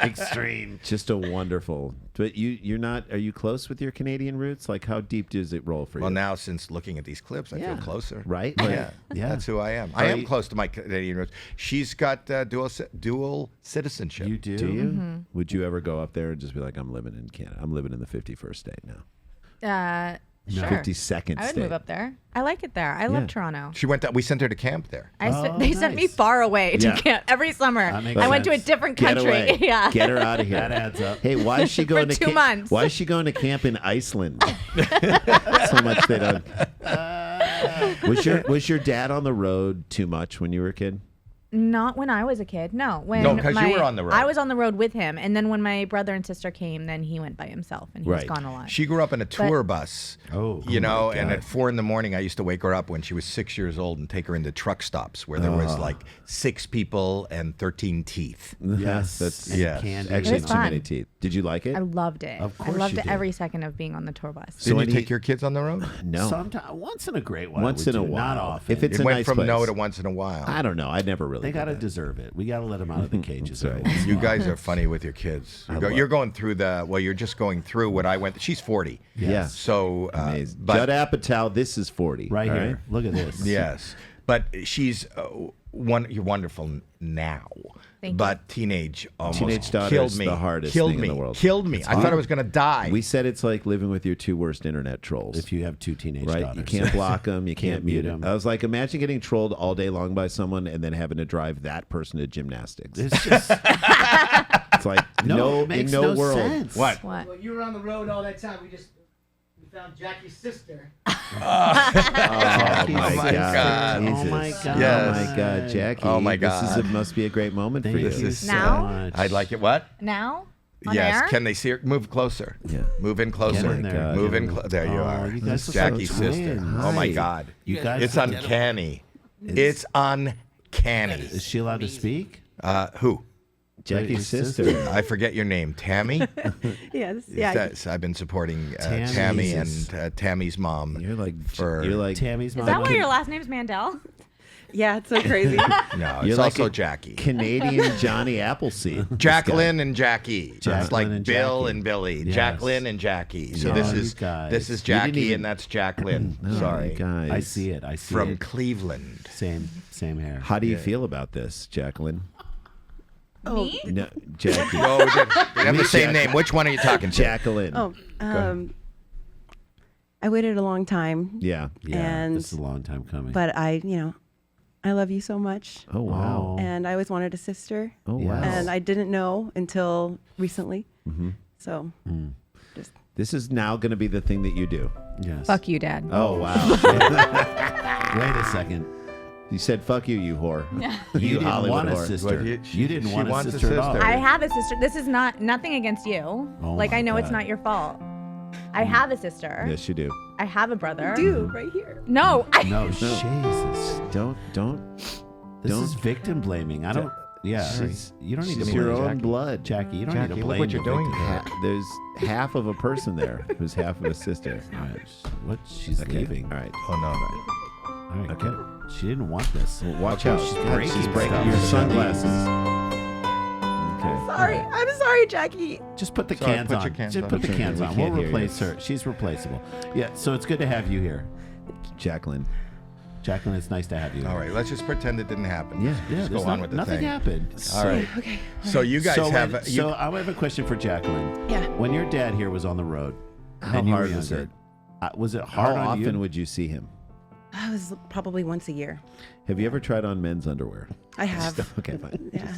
Extreme. Just a wonderful. But you're not. Are you close with your Canadian roots? Like, how deep does it roll for you? Well, now since looking at these clips, I feel closer. Right? Yeah, that's who I am. I am close to my Canadian roots. She's got dual citizenship. You do? Do you? Would you ever go up there and just be like, I'm living in Canada. I'm living in the 51st state now. Sure. 52nd I would state. move up there. I like it there. I love Toronto. She went. We sent her to camp there. They sent me far away to camp every summer. I went to a different country. Away. Yeah. Get her out of here. That adds up. Hey, why is she going For to 2 months. Why is she going to camp in Iceland? So much they don't. Was your dad on the road too much when you were a kid? Not when I was a kid. No, No, 'cause you were on the road. I was on the road with him, and then when my brother and sister came, then he went by himself, and he was gone a lot. She grew up in a tour bus. You know, and at 4 a.m, I used to wake her up when she was 6 years old and take her into truck stops where there was like 6 people and 13 teeth. Yes, that's It actually was too many fun. teeth. Did you like it? I loved it. Of I course loved you it did. every second of being on the tour bus. Didn't you take your kids on the road? No. Sometimes, once in a great while. Once we in a do, while. Not often. If it's It a went nice from place. no to once in a while. I don't know. I never really. They did got to that. deserve it. We got to let them out of the cages. That's right. every once in a You while. guys are funny with your kids. You're going through you're just going through what I went. She's 40. Yeah. So, Amazing. but Judd Apatow, this is 40. Right all here. Look at this. yes, but she's you're wonderful now. Thank you. But teenage almost Teenage daughter killed is me. the hardest killed thing me. in the world. Killed me. I thought I was going to die. We said it's like living with your 2 worst internet trolls. If you have 2 teenage right? daughters. You can't block them. You can't mute them. them. I was like, imagine getting trolled all day long by someone and then having to drive that person to gymnastics. It's just It's like it makes in no no world. sense. What? What? Well, you were on the road all that time. We found Jackie's sister. Oh my God! Oh Jesus. my God. Oh my God, Jackie! Oh my This must be a great moment for you. Thank you Now? so much. I'd like it. What? Now? On Yes. air? Can they see her? Move closer. Yeah. Move in closer. Get in there. Move Get in. in. There you Oh, are. you guys are Jackie's so sister. twins. Oh my Hi. God. You guys It's are uncanny. It's uncanny. Is she allowed to speak? Who? Jackie's Your sister. I forget your name. Tammy? Yes. I've been supporting Tammy. Tammy Jesus. and Tammy's mom. You're like Tammy's mom. Is that why your last name's Mandel? Yeah, it's so crazy. No, You're it's like also a Jackie. Canadian Johnny Appleseed. Jacqueline and Jackie. It's Jacqueline like and Bill Jackie. and Billy. Yes. Jacqueline and Jackie. So Oh, this you is guys. this is You didn't Jackie even- and that's Jacqueline. Oh, Sorry. guys. I see it. I see From it. Cleveland. Same hair. How do you feel about this, Jacqueline? Me? No, Jackie. Oh, we have the same name. Which one are you talking to? Jacqueline. Oh, I waited a long time. Yeah. Yeah, And- this is a long time coming. But I love you so much. Oh wow. And I always wanted a sister. Oh wow. And I didn't know until recently. Mm-hmm. So, This is now going to be the thing that you do. Yes. Fuck you, Dad. Oh wow. Wait a second. You said "fuck you, you whore." You didn't Hollywood want a whore. sister. Well, You didn't she want a wants a sister at all. sister. I have a sister. This is nothing against you. Oh like, my I know it's God. not your fault. I have a sister. Yes, you do. I have a brother. do right here. No. No, Jesus. Don't. This is victim blaming. I don't. Yeah. You don't need to She's blame your own Jackie. blood. Jackie, you don't Jackie, need to look blame what you're the doing. victim. There's half of a person there who's half of a sister. All right. What? She's Okay. leaving. All right. Oh no. All right. Okay. Good. She didn't want this. Well, watch Okay, out. She's God, breaking, she's breaking stuff. your sunglasses. Sorry. I'm sorry, Jackie. Just put the Sorry, cans put on. your cans Just on. put the Okay, cans we on. We'll can't hear you. replace her. She's replaceable. Yeah. So it's good to have you here, Jacqueline. Jacqueline. It's nice to have you. All right, let's just pretend it didn't happen. Yeah. Yeah. Just there's go on with the nothing thing. happened. All right. Okay. So you guys so have. when- so I have a question for Jacqueline. Yeah. When your dad here was on the road, How and you were hard was younger, it? Was it How hard on often you? would you see him? I was probably once a year. Have you ever tried on men's underwear? I have. Okay, fine. Yeah.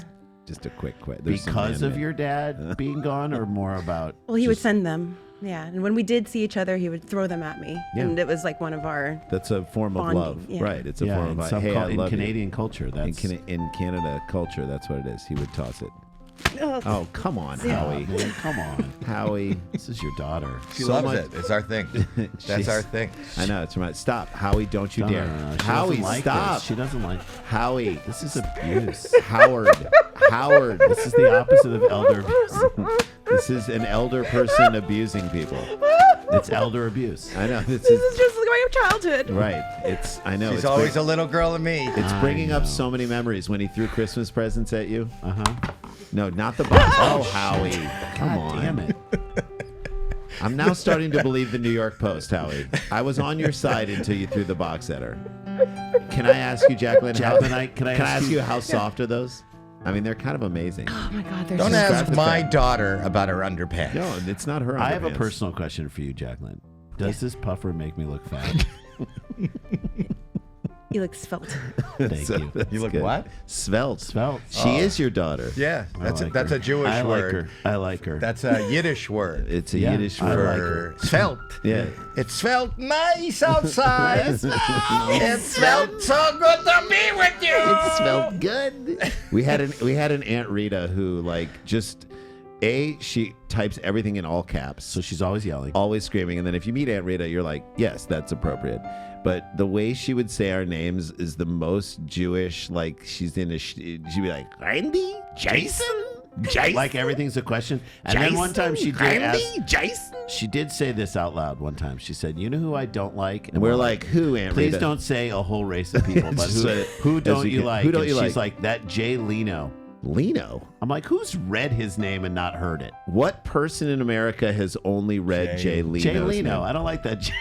Just a quick question. Because of your dad being gone, or more about? Well, he would send them. Yeah. And when we did see each other, he would throw them at me. Yeah. And it was like one of our. That's a form of Bonding, love, yeah. right? It's a Yeah, form in of some hey, cul- I in love you. Canadian culture, that's in Canada culture. That's what it is. He would toss it. Oh, Oh, come on, Howie. Man, come on. Howie. This is your daughter. She so loves much- it. It's our thing. That's She's- our thing. I know it's right. Stop, Howie. Don't you No, dare. no, no. She Howie, doesn't like stop. This. She doesn't like. Howie. This is abuse. Howard. Howard. This is the opposite of elder abuse. This is an elder person abusing people. It's elder abuse. I know. This is just my childhood. Right. I know. She's it's always a little girl of me. It's bringing up so many memories when he threw Christmas presents at you. No, not the box. Oh, Howie. Come on. Damn it. I'm now starting to believe the New York Post, Howie. I was on your side until you threw the box at her. Can I ask you, Jacqueline? Can I ask you how soft are those? I mean, they're kind of amazing. Oh my God, they're Don't so ask my daughter about her underpants. No, it's not her underpants. I have a personal question for you, Jacqueline. Does this puffer make me look fat? You look svelte. Thank you. You look good. what? Svelte. Svelte. She is your daughter. Yeah, that's like that's her. a Jewish I like word. her. I like her. That's a Yiddish word. It's a Yiddish word. I like her. Svelte. Yeah. It felt nice outside. It felt so good to be with you. It smelled good. We had an Aunt Rita who she types everything in all caps. So she's always yelling. Always screaming. And then if you meet Aunt Rita, you're like, yes, that's appropriate. But the way she would say our names is the most Jewish. Like she'd be like, Randy, Jason, Jason. Like everything's a question. And Jason, then one time she did Randy, ask, Jason. she did say this out loud one time. She said, "You know who I don't like?" And we're like, who, Aunt Please Rita? don't say a whole race of people, but Just who don't you like? Who don't And you she's like? like, that Jay Leno. Leno. I'm like, who's read his name and not heard it? What person in America has only read Jay Leno? Jay Leno. I don't like that Jay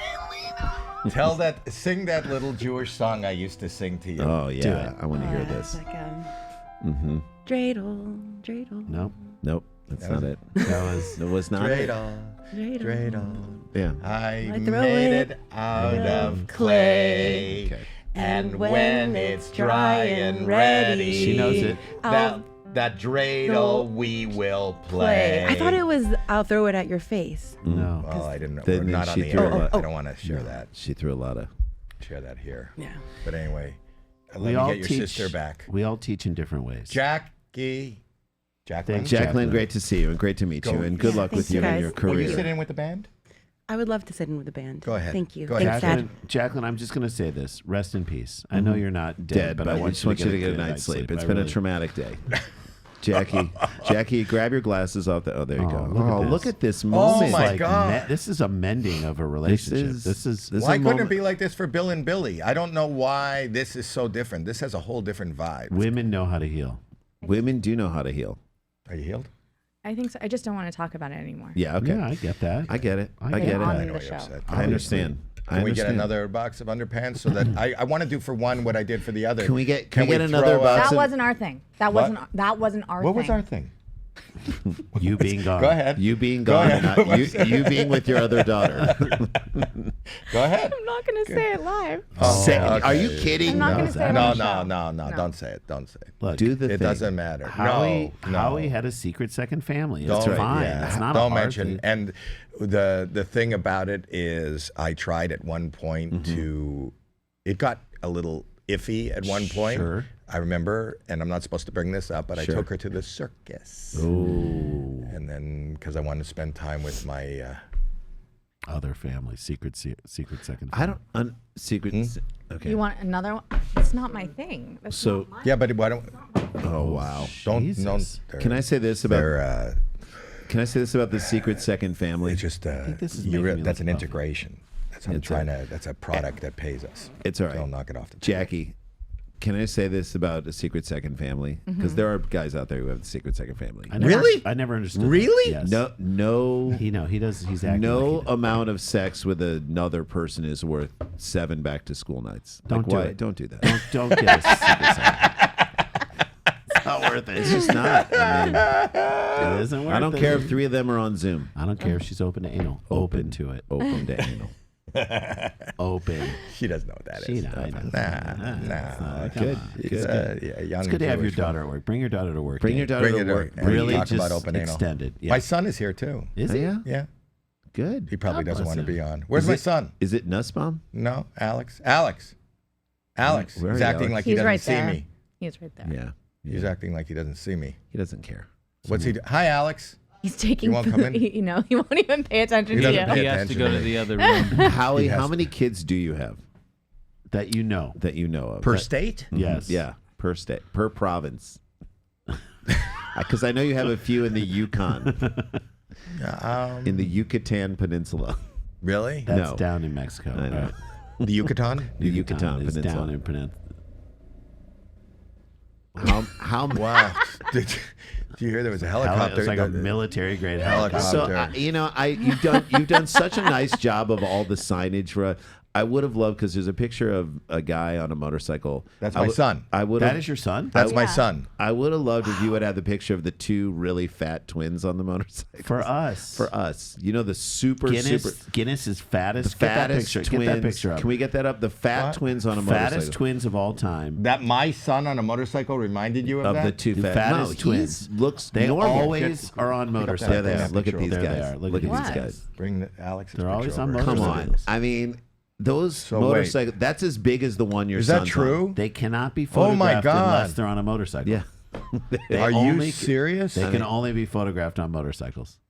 Sing that little Jewish song I used to sing to you. Oh yeah, I want to hear this. Like, Mm-hmm. dreidel. Nope, that's not it. That was not it. Dreidel. Yeah. I throw made it it out of clay. Okay. And when it's dry and ready, She knows it. That dreidel we will play. I thought it was, I'll throw it at your face. No. Well, I didn't know. Then We're not on she the threw air. a lot- I don't want to share that. She threw a lot of. Share that here. Yeah. But anyway, let We me all get your teach, sister back. We all teach in different ways. Jacqueline. Jacqueline, great to see you and great to meet you and good luck with you and your Will you career. sit in with the band? I would love to sit in with the band. Go ahead. Thank you. Go ahead. Thanks, Dad. Jacqueline, I'm just going to say this. Rest in peace. I know you're not dead, But I just want you to get a night's sleep. It's I been a really- traumatic day. Jackie, grab your glasses off the. Oh, there you go. Look at Look at this this. moment. my God. This is a mending of a relationship. This is Why a couldn't it moment- be like this for Bill and Billy? I don't know why this is so different. This has a whole different vibe. women know how to heal. Women do know how to heal. Are you healed? I think so. I just don't want to talk about it anymore. Yeah, okay. Yeah, I get that. I get it. I I get get it. it. On I know the you're show. upset. I understand. Can we get another box of underpants so that I want to do for one what I did for the other? Can we get we another throw box? That wasn't our thing. That wasn't our thing. What was our thing? You being gone. Go ahead. You being Go gone, ahead. and not you being with your other daughter. Go ahead. I'm not going to say it live. Say- okay. Are you kidding? I'm not going to say it on the show. No. Don't say it. Don't say it. Look, Do the It thing. doesn't matter. Howie No. had a secret second family. Don't, It's fine. yeah. It's not Don't a hard mention. thing. And the thing about it is, I tried at one point to. It got a little iffy at one point. Sure. I remember, and I'm not supposed to bring this up, but Sure. I took her to the circus. Ooh. And then, because I wanted to spend time with my. Other family, secret second. I don't secret. Okay. You want another one? It's not my thing. That's So not my Yeah, but why don't? oh wow. Jesus. Can I say this about? They're, Can I say this about the secret second family? it's just this is you making me that's look an puffy. integration. That's I'm It's trying to. That's a product that pays us. It's all right. Don't knock it off the table. Jackie, can I say this about a secret second family? Because there are guys out there who have the secret second family. I never, Really? I never understood. Really? That. Yes. No. He does. He's acting No like he does. amount of sex with another person is worth 7 back to school nights. Don't do why? it. Don't do that. Don't get us. secret second. It's not worth it. It's just not. I mean, It isn't worth I don't it. care if 3 of them are on Zoom. I don't care if she's open to anal. Open to it. Open to anal. Open. She doesn't know what that She is. know, I know. Nah. Good. Good. Yeah, young It's good to have your Jewish daughter at work. Bring your daughter to work. Bring your Dave. daughter Bring to it work. and Really talk just about open anal. extended. Yeah. My son is here too. Is Oh, he? yeah? Yeah. Good. He probably God doesn't bless want to him. be on. Where's Is my it- son? Is it Nussbaum? No, Alex. Alex. Where are He's you, acting Alex? like he He's doesn't right see there. me. He's right there. Yeah. He's acting like he doesn't see me. He doesn't care. What's he do? Hi, Alex. He's taking. You won't come in? You know, he won't even pay attention He to doesn't you. pay He has to attention go to to me. the other room. Howie, He has how to. many kids do you have That you know. that you know of? Per state? Yes. Yeah, per state, per province. Because I know you have a few in the Yukon, in the Yucatan Peninsula. Really? That's No. down in Mexico. I know. The Yucatan? The Yucatan is Peninsula. down in Peninsula. How Wow. Did you hear there was a helicopter? It's like a military grade helicopter. So you've done such a nice job of all the signage for. I would have loved because there's a picture of a guy on a motorcycle. That's my son. That is your son? That's my son. I would have loved if you would have the picture of the two really fat twins on the motorcycle. For us. For us. You know the super Guinness is fattest. the Get that fattest picture. twins. Get that picture up. Can we get that up? The fat twins on a motorcycle. Fattest twins of all time. That my son on a motorcycle reminded you of that? The two fat fattest twins. Looks They normal. always are on motorcycles. There they are. Look at these There they guys. are. Look at these these guys. Bring Alex. They're always on Come motorcycles. on. I mean, those So motorcycles, that's as big as the one your Is that son's true? They cannot be Oh my photographed God. unless they're on a motorcycle. Yeah. They Are you only- serious? They can only be photographed on motorcycles.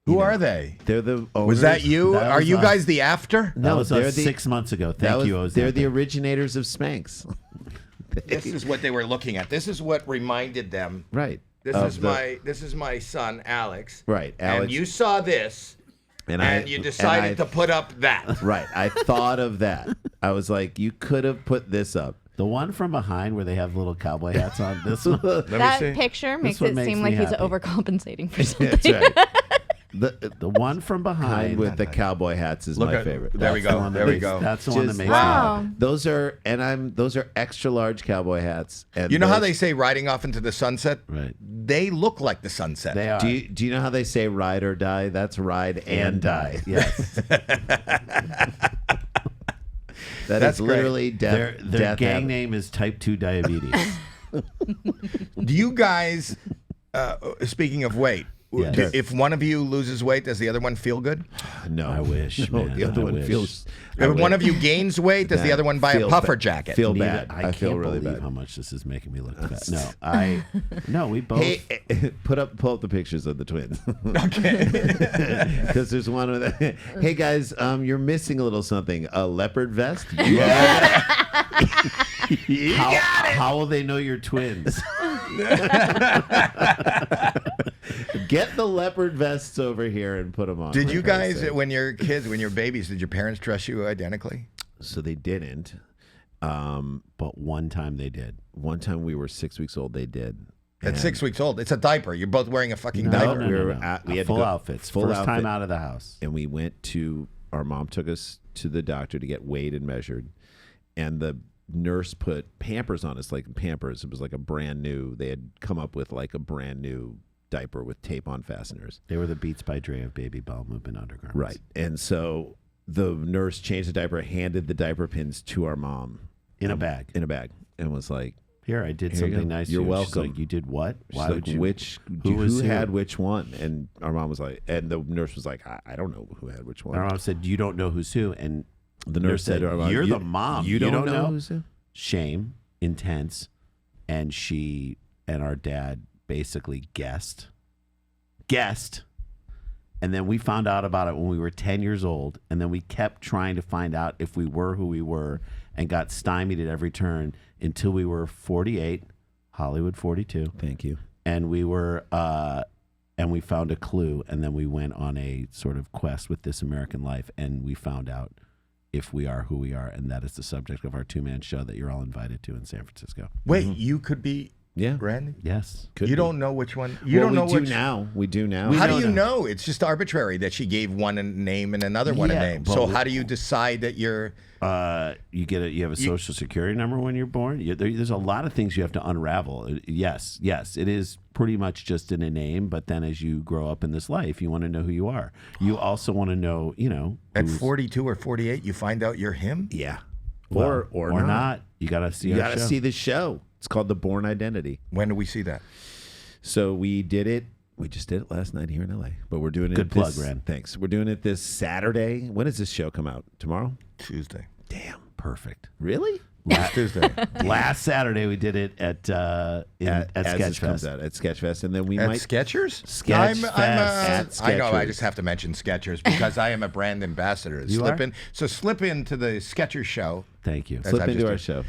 Who are they? They're the owners. Was that you? That Are was you us. guys the after? That was they're us the- 6 months ago. that Thank was- you, They're the Ozempic. originators of Spanx. This is what they were looking at. This is what reminded them. Right. This Of is my son Alex. Right, And Alex. you saw this, and you decided to put up that. Right. I thought of that. I was like, you could have put this up. The one from behind where they have little cowboy hats on. This one. That picture makes one it makes seem me like he's happy. overcompensating for something. That's right. The one from behind with the cowboy hats is Look my at- favorite. there we That's the go. one that There we makes- go. That's the one that Just- makes Wow. me happy. Those are extra large cowboy hats. And You know how those- they say riding off into the sunset? Right. They look like the sunset. They are. Do you know how they say ride or die? That's ride and die. Yes. That's great. literally death. Their death gang habit. name is Type 2 Diabetes. Do you guys, speaking of weight, Yes. if one of you loses weight, does the other one feel good? No, I wish, No, man. the other I one wish. feels. If one of you gains weight, does the other one buy a Feels puffer bad. jacket? Feel Neither- bad. I feel can't really believe bad. how much this is making me look fat. No, we both. Hey, pull up the pictures of the twins. Okay. Because there's one with. Hey guys, you're missing a little something. A leopard vest. How will they know you're twins? Get the leopard vests over here and put them on. Did for you Christ's guys, sake. when you're kids, when you're babies, did your parents dress you identically? So they didn't. But one time they did. One time we were 6 weeks old. They did. At 6 weeks old, it's a diaper. You're both wearing a fucking diaper. We had full to go, outfits. Full First time outfit. out of the house. And we went to. Our mom took us to the doctor to get weighed and measured, and the nurse put Pampers on us, like Pampers. It was like a brand new. They had come up with like a brand new diaper with tape-on fasteners. They were the Beats by Dre of baby bowel movement undergarments. Right. And so the nurse changed the diaper, handed the diaper pins to our mom In a bag. And was like, Here, I did Here you something go. nice. You're to you. She's welcome. like, you did what? She's Why like, would you? who had which one? And our mom was like, and the nurse was like, I don't know who had which one. Our mom said, you don't know who's who. And The nurse said to our mom, you're "You- the mom. you don't know who's who?" Shame, intense. And she and our dad basically guessed. And then we found out about it when we were 10 years old. And then we kept trying to find out if we were who we were and got stymied at every turn until we were 48, Hollywood 42. Thank you. And we were, and we found a clue. And then we went on a sort of quest with This American Life. And we found out if we are who we are. And that is the subject of our 2-man show that you're all invited to in San Francisco. Wait, you could be Yeah. Randy? Yes. You don't know which one. You Well, don't know we do which. now. We do now. How do you know? It's just arbitrary that she gave one a name and another one a Yeah, name. but So we- how do you decide that you're? You have a social security number when you're born. There's a lot of things you have to unravel. Yes, it is pretty much just in a name. But then as you grow up in this life, you want to know who you are. You also want to know, At who's- 42 or 48, you find out you're him? Yeah. well, or not. not. You got to see. You our got to show. see the show. It's called The Born Identity. When do we see that? So we did it. We just did it last night here in LA. But we're doing it. Good plug, Ren. Thanks. We're doing it this Saturday. When does this show come out? Tomorrow? Tuesday. Damn. Perfect. Really? Tuesday. Last Saturday we did it at As this comes Sketchfest. out at Sketchfest, and then we At might Skechers? Sketchfest. I know. I Skechers. just have to mention Skechers because I am a brand ambassador. You are? So slip into the Skechers show Thank you. Slip into our show.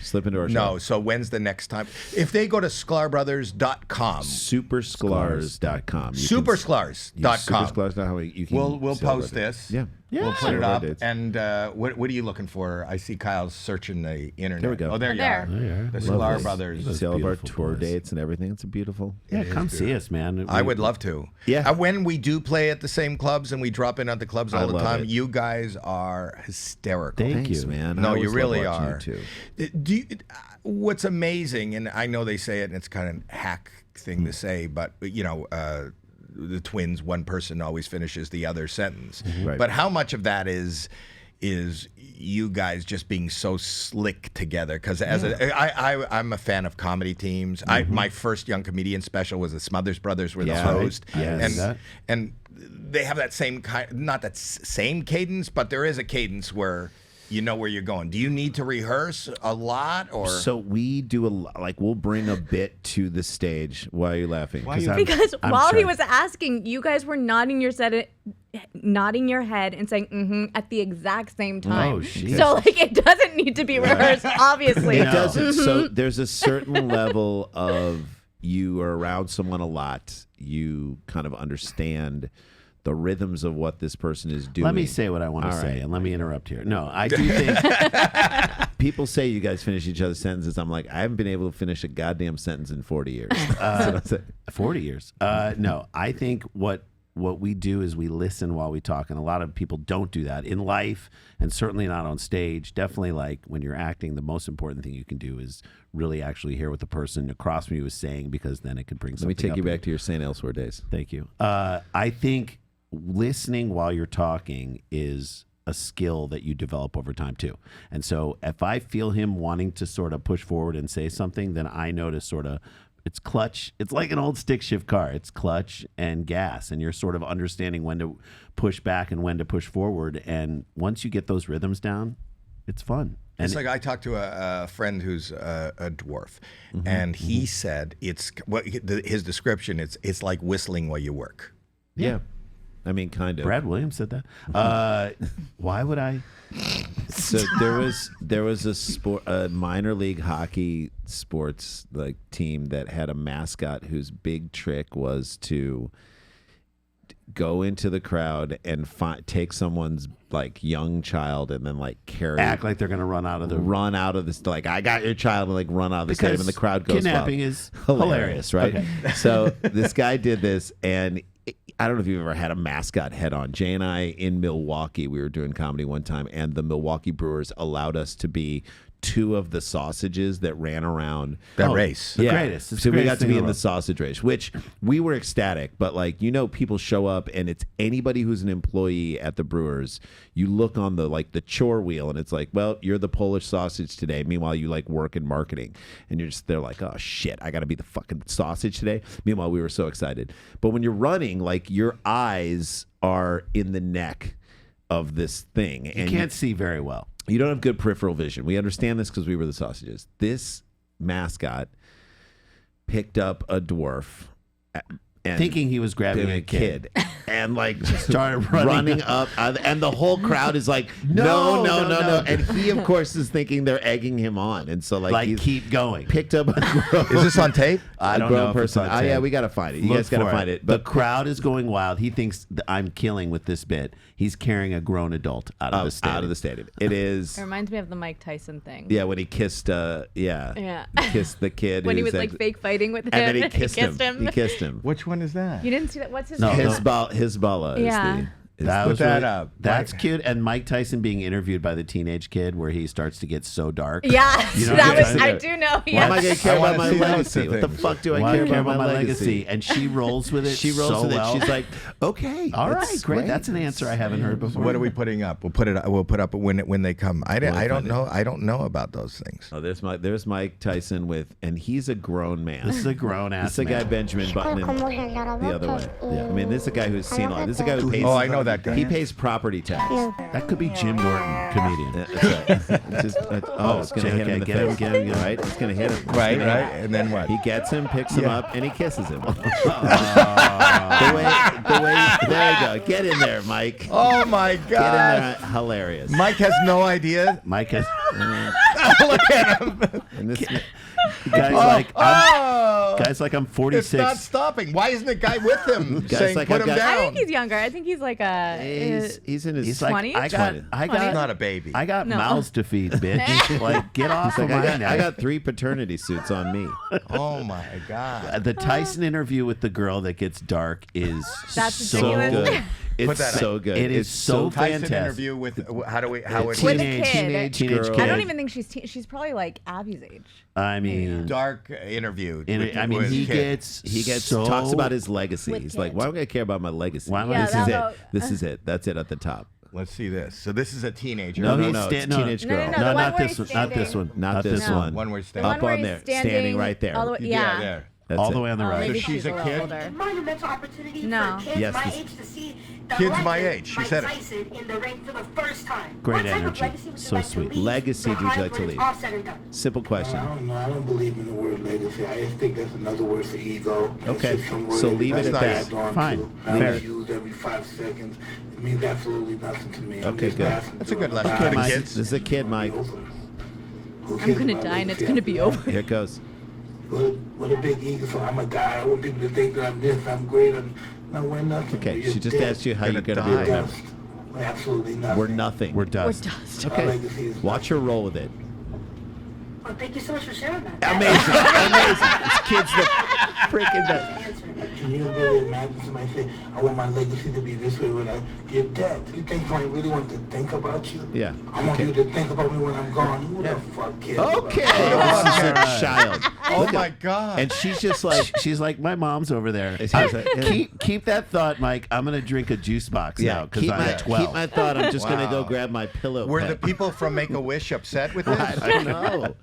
No, so when's the next time? If they go to SklarBrothers.com. Supersklars.com. Supersklars.com. Supersklars.com. You can We'll post this. Yeah. We'll put it up. And what are you looking for? I see Kyle's searching the internet. There we go. Oh, there you are. The Sklar Brothers. You see all of our tour dates and everything. It's a beautiful. Yeah, come see us, man. I would love to. Yeah. When we do play at the same clubs and we drop in at the clubs all the love time, it. you guys are hysterical. Thanks, man. No, I you always really love are. watching you, too. Do you, what's amazing, and I know they say it, and it's kind of a hack thing to say, but the twins, one person always finishes the other sentence. Right. But how much of that is you guys just being so slick together? Because I'm a fan of comedy teams. My first Young Comedian special was the Smothers Brothers were the host, and they have that same not that same cadence, but there is a cadence where you know where you're going. Do you need to rehearse a lot, or so we do we'll bring a bit to the stage? Why are you laughing? Because while he was asking, you guys were nodding your head and saying "mm-hmm" at the exact same time. Oh, shit. So it doesn't need to be rehearsed. Obviously, it doesn't. So there's a certain level of you are around someone a lot. You kind of understand the rhythms of what this person is doing. Let me say what I want to say, and let me interrupt here. No, I do think people say you guys finish each other's sentences. I'm like, I haven't been able to finish a goddamn sentence in 40 years. 40 years. No, I think what we do is we listen while we talk, and a lot of people don't do that in life, and certainly not on stage. Definitely, like when you're acting, the most important thing you can do is really actually hear what the person across from you is saying, because then it could bring something. Let me take you back to your St. Elsewhere days. Thank you. I think listening while you're talking is a skill that you develop over time too. And so if I feel him wanting to sort of push forward and say something, then I know to sort of, it's clutch. It's like an old stick shift car. It's clutch and gas, and you're sort of understanding when to push back and when to push forward. And once you get those rhythms down, it's fun. And it's like I talked to a friend who's a dwarf, and he said his description. It's like whistling while you work. Yeah. I mean, kind of. Brad Williams said that. Why would I? So there was a minor league hockey sports team that had a mascot whose big trick was to go into the crowd and take someone's young child and then act like they're gonna run out of this I got your child and run out of the stadium, and the crowd goes kidnapping wild. Is hilarious, right? Okay. So this guy did this, and I don't know if you've ever had a mascot head on. Jay and I in Milwaukee, we were doing comedy one time, and the Milwaukee Brewers allowed us to be two of the sausages that ran around that race. The greatest. It's so the we greatest got to be thing in the sausage race, which we were ecstatic. But people show up, and it's anybody who's an employee at the Brewers. You look on the chore wheel, and it's well, you're the Polish sausage today. Meanwhile, you work in marketing, and they're like, oh shit, I got to be the fucking sausage today. Meanwhile, we were so excited. But when you're running, your eyes are in the neck of this thing, and you can't see very well. You don't have good peripheral vision. We understand this because we were the sausages. This mascot picked up a dwarf and thinking he was grabbing a kid. And started running up, and the whole crowd is no. And he, of course, is thinking they're egging him on, and so he's keep going. Picked up a grown, is this on tape? I don't know. Person. Oh yeah, we gotta find it. You guys gotta find it. But the crowd is going wild. He thinks I'm killing with this bit. He's carrying a grown adult out of the stadium. It is. It reminds me of the Mike Tyson thing. Yeah, when he kissed. Kissed the kid when he was fake fighting with him, and then he kissed him. He kissed him. Which one is that? You didn't see that? What's his name? Hizbullah. Yeah. Put that up. That's cute. And Mike Tyson being interviewed by the teenage kid, where he starts to get so dark. Yeah, you know I do know. Why am I going to care about my legacy? What the fuck do I care about my legacy? And she rolls with it. She's like, okay, all right, great. That's an answer I haven't heard before. What are we putting up? We'll put up when they come. I don't know. I don't know about those things. Oh, there's Mike Tyson and he's a grown man. This is a grown ass. This is a guy Benjamin Button the other way. Yeah. I mean, this is a guy who's seen a lot. This is a guy who pays. Oh, I know that. that guy. He pays property tax. That could be Jim Norton, comedian. It's going to hit him in the face. Get him. Right? It's going to hit him. Right. And then what? He gets him, picks him up, and he kisses him. the way, there you go. Get in there, Mike. Oh my God. Get in there. Hilarious. Mike has no idea. Mike has. Look at him. And this, Guys I'm 46. It's not stopping. Why isn't the guy with him saying like, put him down? I think he's younger. I think he's like he's in his 20s. I got He's not a baby. I got mouths to feed, bitch. Like, get off of my neck. I got 3 paternity suits on me. Oh my God. The Tyson interview with the girl that gets dark is That's so ridiculous. good. It's so good. It is so Tyson fantastic. interview with With a kid. Teenage I kid. don't even think she's probably like Abby's age. I mean, dark interview. He gets talks about his legacy. With He's like, kids. why would I care about my legacy? Yeah, This is it. This is it. That's it at the top. Let's see this. So this is a teenager. No, it's teenage girl. No, the one not where this he's one. Not this standing. one. Not this one. One where The standing. one Up where on he's there, standing right there. All the way, Yeah, there. That's all it. the way on the Oh, right. maybe So she's a little kid? older. Monumental opportunity No. for kids Yes, my this- age to see the Kids my legend age. She Mike said it. Tyson in the ring for the first time. Great What type of energy. legacy would you So like to sweet. leave Legacy would you behind like to when it's leave? all said and done? Simple question. I don't know. I don't believe in the word legacy. I just think that's another word for ego. It's Okay. just some word So leave it that's at that. tagged on Fine. to. I Fair. only use every 5 seconds. It means absolutely nothing to me. I'm Okay, just good. passing That's a through. good lesson I'm for the not- kids. This is a kid, Mike. Who I'm cares gonna about die and it's legacy? gonna be over. Here it goes. With a big ego, so I'm a guy. I want people to think that I'm this, I'm great, I'm not we're nothing. Okay, We're she just dead. asked you how you're going to be die. remembered. Dust. We're absolutely nothing. We're nothing. We're dust. Our Okay. legacy is Watch her roll with it. Well, thank you so much for sharing that. Amazing. Amazing. This kid's the freaking best. Can you really imagine somebody say, I want my legacy to be this way when I get dead? You think somebody really wants to think about you? Yeah. I want you to think about me when I'm gone. Who the fuck cares? Okay. This is a child. Oh Look at- my God. And she's just like, She's like, my mom's over there. She's like, Keep that thought, Mike. I'm gonna drink a juice box now because keep I'm my, 12. keep my thought. I'm just going to go Wow. grab my pillow. Were pet. the people from Make-A-Wish upset with this? I don't know.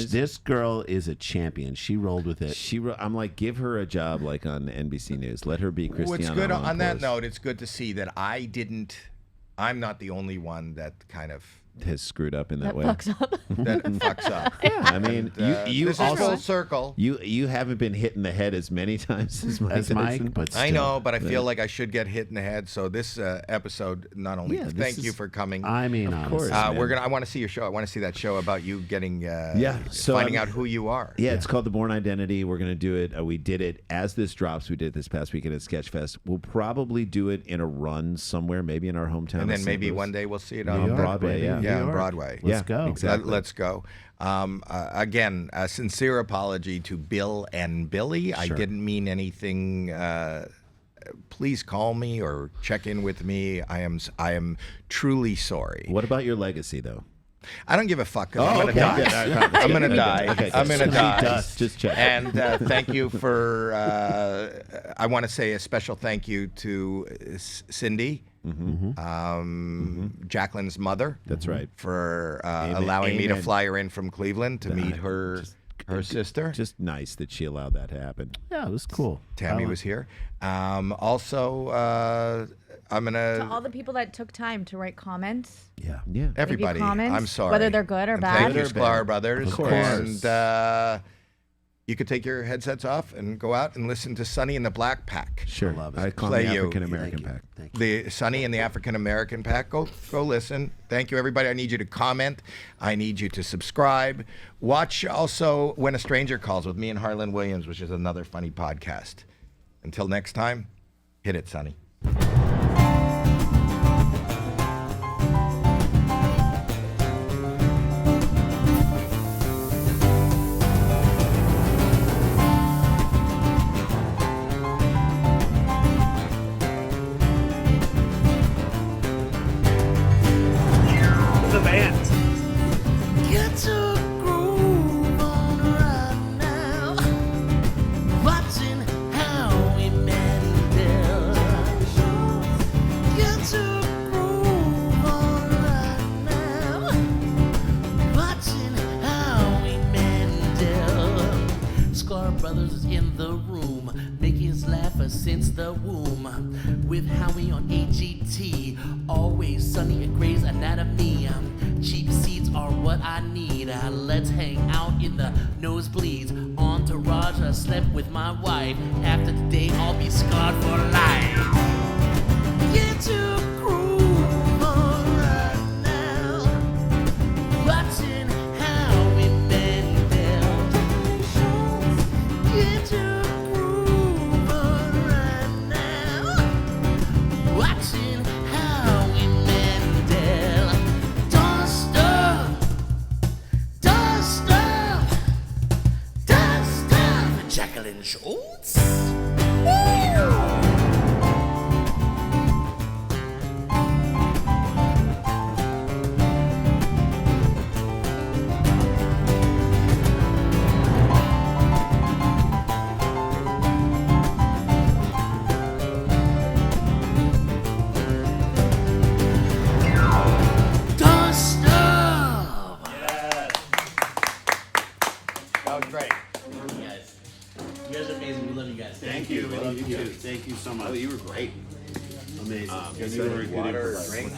This girl is a champion. She rolled with it. I'm like, give her a job like on NBC News. Let her be Christiana. What's good on that Amanpour's. note, it's good to see that I'm not the only one that kind of has screwed up in that way. Fucks up. that fucks up. Yeah, I mean, And, you this is also full circle. You haven't been hit in the head as many times as Mike. Tyson. But I still. know, but I feel like I should get hit in the head. So this episode, not only Yeah, thank this you is- for coming. I mean, Of course. honestly. I want to see your show. I want to see that show about you getting, So finding I'm- out who you are. Yeah, it's called The Born Identity. We're going to do it. We did it as this drops. We did it this past weekend at Sketchfest. We'll probably do it in a run somewhere, maybe in our hometown. And of then St. maybe Louis. one day we'll see it New on York, Broadway. baby. New Yeah, on York. Broadway. Let's go. Exactly. Let's go. Again, a sincere apology to Bill and Billy. I Sure. didn't mean anything. Please call me or check in with me. I am truly sorry. What about your legacy, though? I don't give a fuck. 'Cause I'm Oh, gonna okay, die. good. All right, fine. I'm gonna die. Okay, I'm good. gonna die. Dust. Just check. And thank you for. I want to say a special thank you to Cindy, Jacqueline's mother. That's right. For Amen. allowing me to Amen. fly her in from Cleveland to meet her sister. Just nice that she allowed that to happen. Yeah, it was cool. Tammy was here. Also, I'm To gonna. all the people that took time to write comments. Yeah. Yeah. Everybody, comments, I'm sorry. whether they're good or And bad. Thank you, Good or bad. Sklar Brothers. Of course. And you could take your headsets off and go out and listen to Sonny and the Black Pack. Sure. love it. I call Play the you. African American Thank you. pack. Thank you. The Sonny and the African American Pack. Go listen. Thank you, everybody. I need you to comment. I need you to subscribe. Watch also When a Stranger Calls with me and Harlan Williams, which is another funny podcast. Until next time, hit it, Sonny. The band. Get a groove on right now. Watching Howie Mandel. Get a groove on right now. Watching Howie Mandel. Sklar Brothers is in the room, making us laugh ever since the womb. With Howie on AGT, always Sunny at Grey's Anatomy. Cheap seats are what I need. Let's hang out in the nosebleeds. Entourage, I slept with my wife. After today, I'll be scarred for life. Get to groove on right now. Watching Howie Mandel. Get to groove on right now. Watching Howie Mandel. Dust up, dust up, dust up. Jacqueline Schultz. Woo! Dust up. That was great. You guys are amazing. We love you guys. Thank you. We love you too. Thank you so much. Oh, you were great. Amazing. Water, drink.